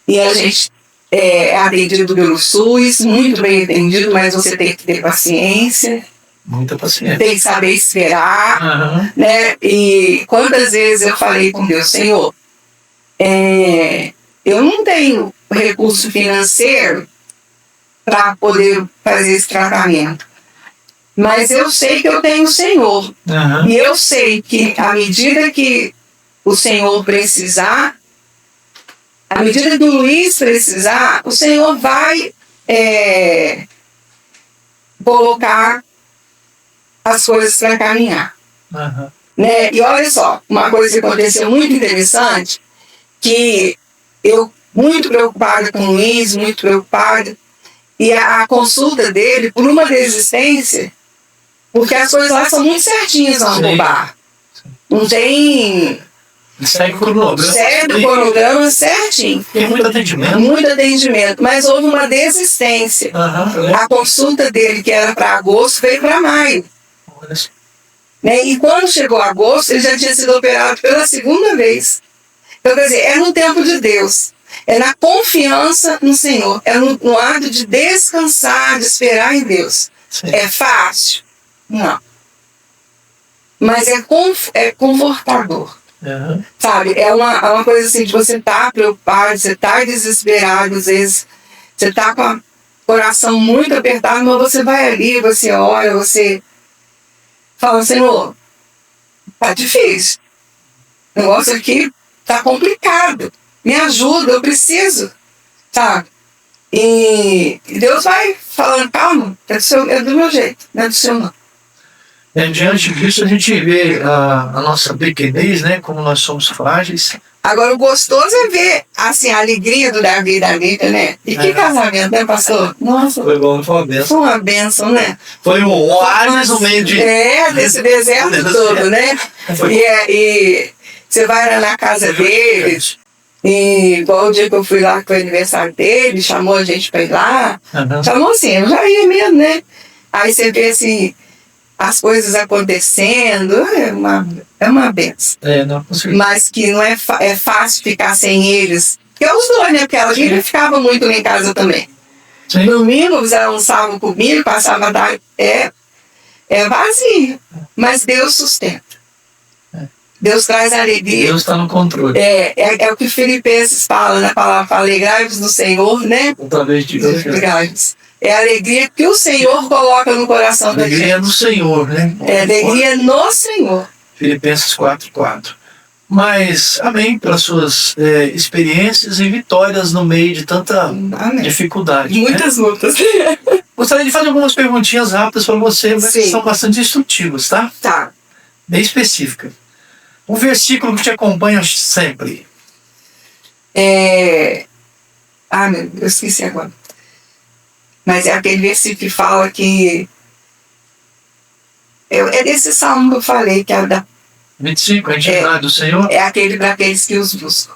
e a gente é atendido pelo SUS, muito bem atendido, mas você tem que ter paciência. Muita paciência. Tem que saber esperar. Né? E quantas vezes eu falei com Deus, Senhor, eu não tenho recurso financeiro para poder fazer esse tratamento. Mas eu sei que eu tenho o Senhor. E eu sei que à medida que o Senhor precisar, à medida que o Luiz precisar, o Senhor vai colocar as coisas para caminhar. Né? E olha só, uma coisa que aconteceu muito interessante, que eu, muito preocupada com o Luiz, muito preocupada, e a consulta dele, por uma desistência, porque as coisas lá são muito certinhas lá no bar. Não tem... Segue o cronograma. Segue o cronograma certinho. Tem muito atendimento. Muito atendimento, mas houve uma desistência. A consulta dele, que era para agosto, veio para maio. Né? E quando chegou agosto, ele já tinha sido operado pela 2ª vez. Então, quer dizer, é no tempo de Deus. É na confiança no Senhor. É no ato de descansar, de esperar em Deus. Sim. É fácil? Não. Mas é confortador. Sabe? É uma coisa assim de você estar preocupado, você estar desesperado, às vezes você está com o coração muito apertado, mas você vai ali, você olha, você fala, Senhor, tá difícil. O negócio aqui tá complicado. Me ajuda, eu preciso. Sabe? E Deus vai falando, calma, é do meu jeito, não é do seu não. Diante disso, a gente vê a nossa pequenez, né? Como nós somos frágeis. Agora, o gostoso é ver assim, a alegria do Davi e da Lívia, né? E que casamento, né, pastor? Nossa. Foi bom, foi uma benção. Foi uma benção, né? Foi um oásis no meio de... desse deserto todo, né? E você vai lá na casa deles. E igual o dia que eu fui lá, que foi o aniversário dele, chamou a gente pra ir lá. Chamou assim, eu já ia mesmo, né? Aí você vê assim... as coisas acontecendo, é uma benção. Não, mas que não é fácil ficar sem eles. Porque os 2, né? Porque ela ficava muito lá em casa também. Sim. Domingo, eles almoçavam comigo, passavam a dar. É vazio. Mas Deus sustenta. Deus traz alegria. Deus está no controle. É o que Filipenses fala, na palavra, alegrai-vos no Senhor, né? Através de Deus. Alegrai-vos. É a alegria que o Senhor coloca no coração da gente. Alegria no Senhor, né? É alegria no Senhor. Filipenses 4:4. Mas, amém, pelas suas experiências e vitórias no meio de tanta dificuldade. Muitas lutas. Gostaria de fazer algumas perguntinhas rápidas para você, mas que são bastante instrutivas, tá? Tá. Bem específica. Um versículo que te acompanha sempre. Eu esqueci agora. Mas é aquele versículo que fala que É desse salmo que eu falei, que é da 25, a intimidade do Senhor. É aquele para aqueles que os buscam.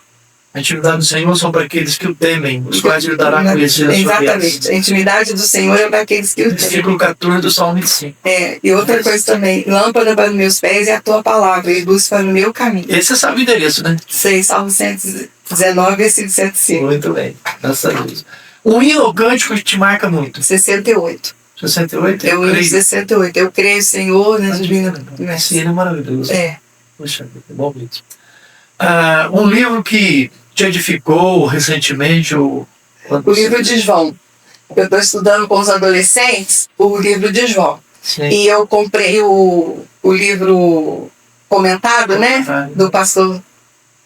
A intimidade do Senhor são para aqueles que o temem, os quais ele dará a conhecer a sua graça. Exatamente. A intimidade do Senhor é para aqueles que o temem. Versículo 14 do Salmo 25. E outra coisa também, lâmpada para os meus pés é a tua palavra, e luz para o meu caminho. Esse você sabe o endereço, né? Sei, Salmo 119, versículo 105. Muito bem, graças a Deus. Um hino ou cântico que te marca muito? 68. 68? Eu creio. 68. Eu creio, Senhor, na divina. Esse hino é maravilhoso. Poxa, é bom mesmo. Um livro que te edificou recentemente? O livro de João. Eu estou estudando com os adolescentes o livro de João. Sim. E eu comprei o livro comentado, né? Do pastor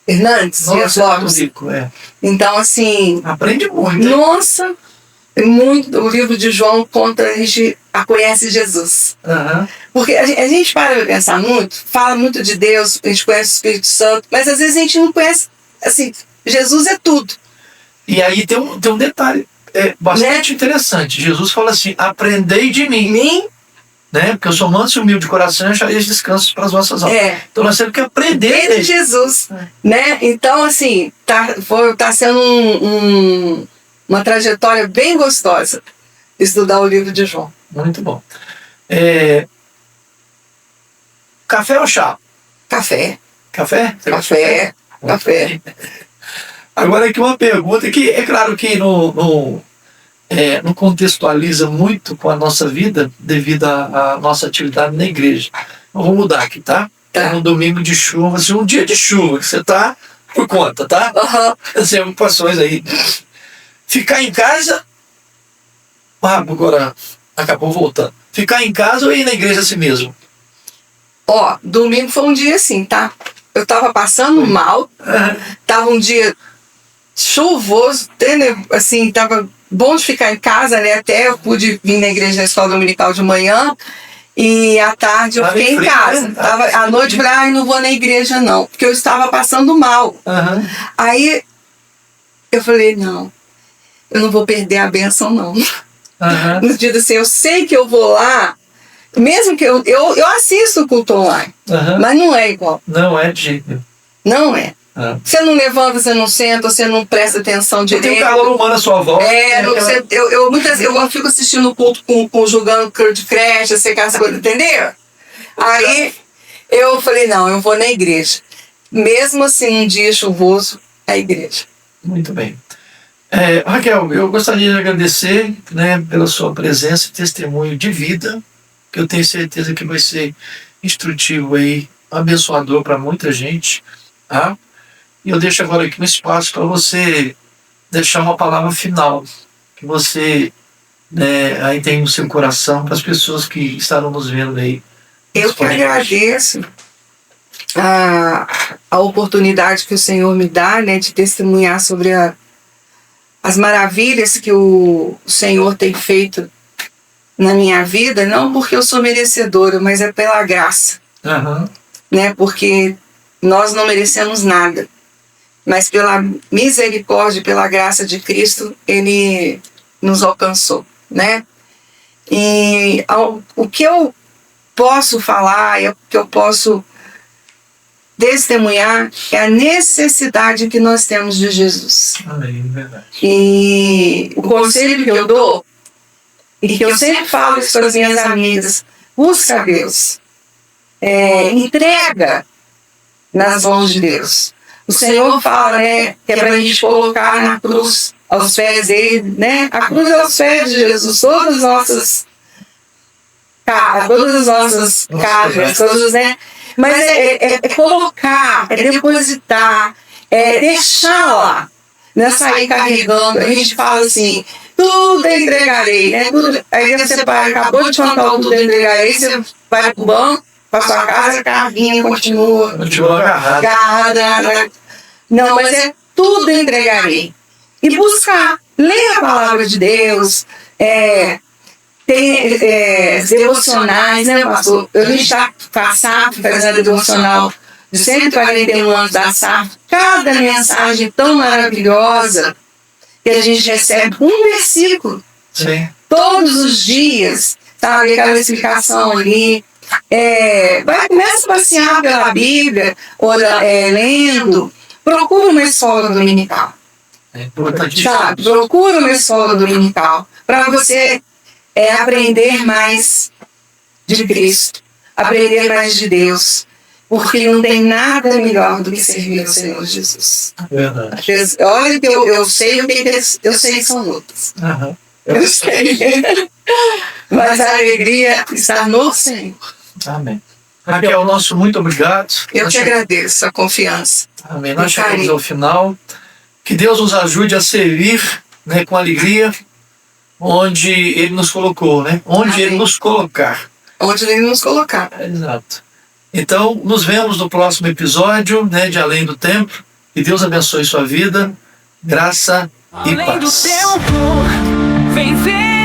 Hernandes. Nossa, rico, Então, assim... Aprende muito. Nossa, muito. O livro de João conta, a gente conhece Jesus. Porque a gente para pensar muito, fala muito de Deus, a gente conhece o Espírito Santo, mas às vezes a gente não conhece, assim, Jesus é tudo. E aí tem um detalhe bastante interessante. Jesus fala assim, aprendei de mim. Né? Porque eu sou manso e humilde de coração e achareis descanso para as vossas almas. Então nós temos que aprender de Jesus. Né? Então, assim, tá sendo uma trajetória bem gostosa estudar o livro de João. Muito bom. Café ou chá? Café. Café? Café. Agora aqui uma pergunta que é claro que não contextualiza muito com a nossa vida devido à nossa atividade na igreja. Eu vou mudar aqui, tá? É um domingo de chuva, assim, um dia de chuva, que você tá por conta, tá? As preocupações aí. Ficar em casa... agora acabou voltando. Ficar em casa ou ir na igreja assim mesmo? Domingo foi um dia assim, tá? Eu tava passando mal, tava um dia chuvoso, assim, tava bom de ficar em casa, né? Até eu pude vir na igreja da escola dominical de manhã e à tarde eu fiquei em casa. À noite eu falei, não vou na igreja não, porque eu estava passando mal. Aí eu falei, não, eu não vou perder a bênção não. No dia assim, eu sei que eu vou lá, mesmo que eu assisto o culto online, mas não é igual. Não é de jeito. Não é. Você não levanta, você não senta, você não presta atenção direito. Tem um calor humano à sua volta. Eu fico assistindo o culto conjugando de creche, essas coisas, entendeu? Aí eu falei, não, eu vou na igreja. Mesmo assim, um dia chuvoso, é a igreja. Muito bem. Raquel, eu gostaria de agradecer, né, pela sua presença e testemunho de vida, que eu tenho certeza que vai ser instrutivo aí, abençoador para muita gente, tá? E eu deixo agora aqui um espaço para você deixar uma palavra final, que você aí tem no seu coração, para as pessoas que estarão nos vendo aí. Eu que agradeço a oportunidade que o Senhor me dá, né, de testemunhar sobre as maravilhas que o Senhor tem feito na minha vida, não porque eu sou merecedora, mas é pela graça. Né, porque nós não merecemos nada. Mas pela misericórdia, pela graça de Cristo, Ele nos alcançou, né? E o que eu posso falar, o que eu posso testemunhar é a necessidade que nós temos de Jesus. Amém, verdade. E o conselho que eu dou, e que eu sempre falo isso para as minhas amigas, busca Deus. Entrega nas mãos de Deus. O Senhor fala, né, que é para a gente colocar na cruz, aos pés dele, né? A cruz é aos pés de Jesus, todas as nossas cargas, todas, né? Mas é colocar, é depositar, é deixar lá, não é sair carregando. A gente fala assim, tudo entregarei, né? Aí você acabou de contar o tudo entregarei, você vai pro banco, para sua casa, a carrinha continua agarrada. Não, mas é tudo entregarei. E buscar, ler a palavra de Deus, tem devocionais, né, pastor? A gente está com a SAF, fazendo a devocional de 141 anos da SAF. Cada mensagem tão maravilhosa que a gente recebe um versículo. Sim. Todos os dias, sabe? Aquela explicação ali. Começa a passear pela Bíblia, ou lendo, procura uma escola dominical. É importantíssimo. Sabe? Procura uma escola dominical para você aprender mais de Cristo, aprender mais de Deus, porque não tem nada melhor do que servir ao Senhor Jesus. Verdade. Olha que eu sei o que eu sei que são lutas. Uhum. Eu sei. Mas a alegria está no Senhor. Amém. Raquel, nosso muito obrigado. Eu te agradeço a confiança. Amém. Nós chegamos ao final. Que Deus nos ajude a servir, né, com alegria onde Ele nos colocou, né? Onde Amém. Ele nos colocar. Onde Ele nos colocar. Exato. Então, nos vemos no próximo episódio, né, de Além do Tempo. Que Deus abençoe sua vida. Graça e paz. Além do tempo, vem ver.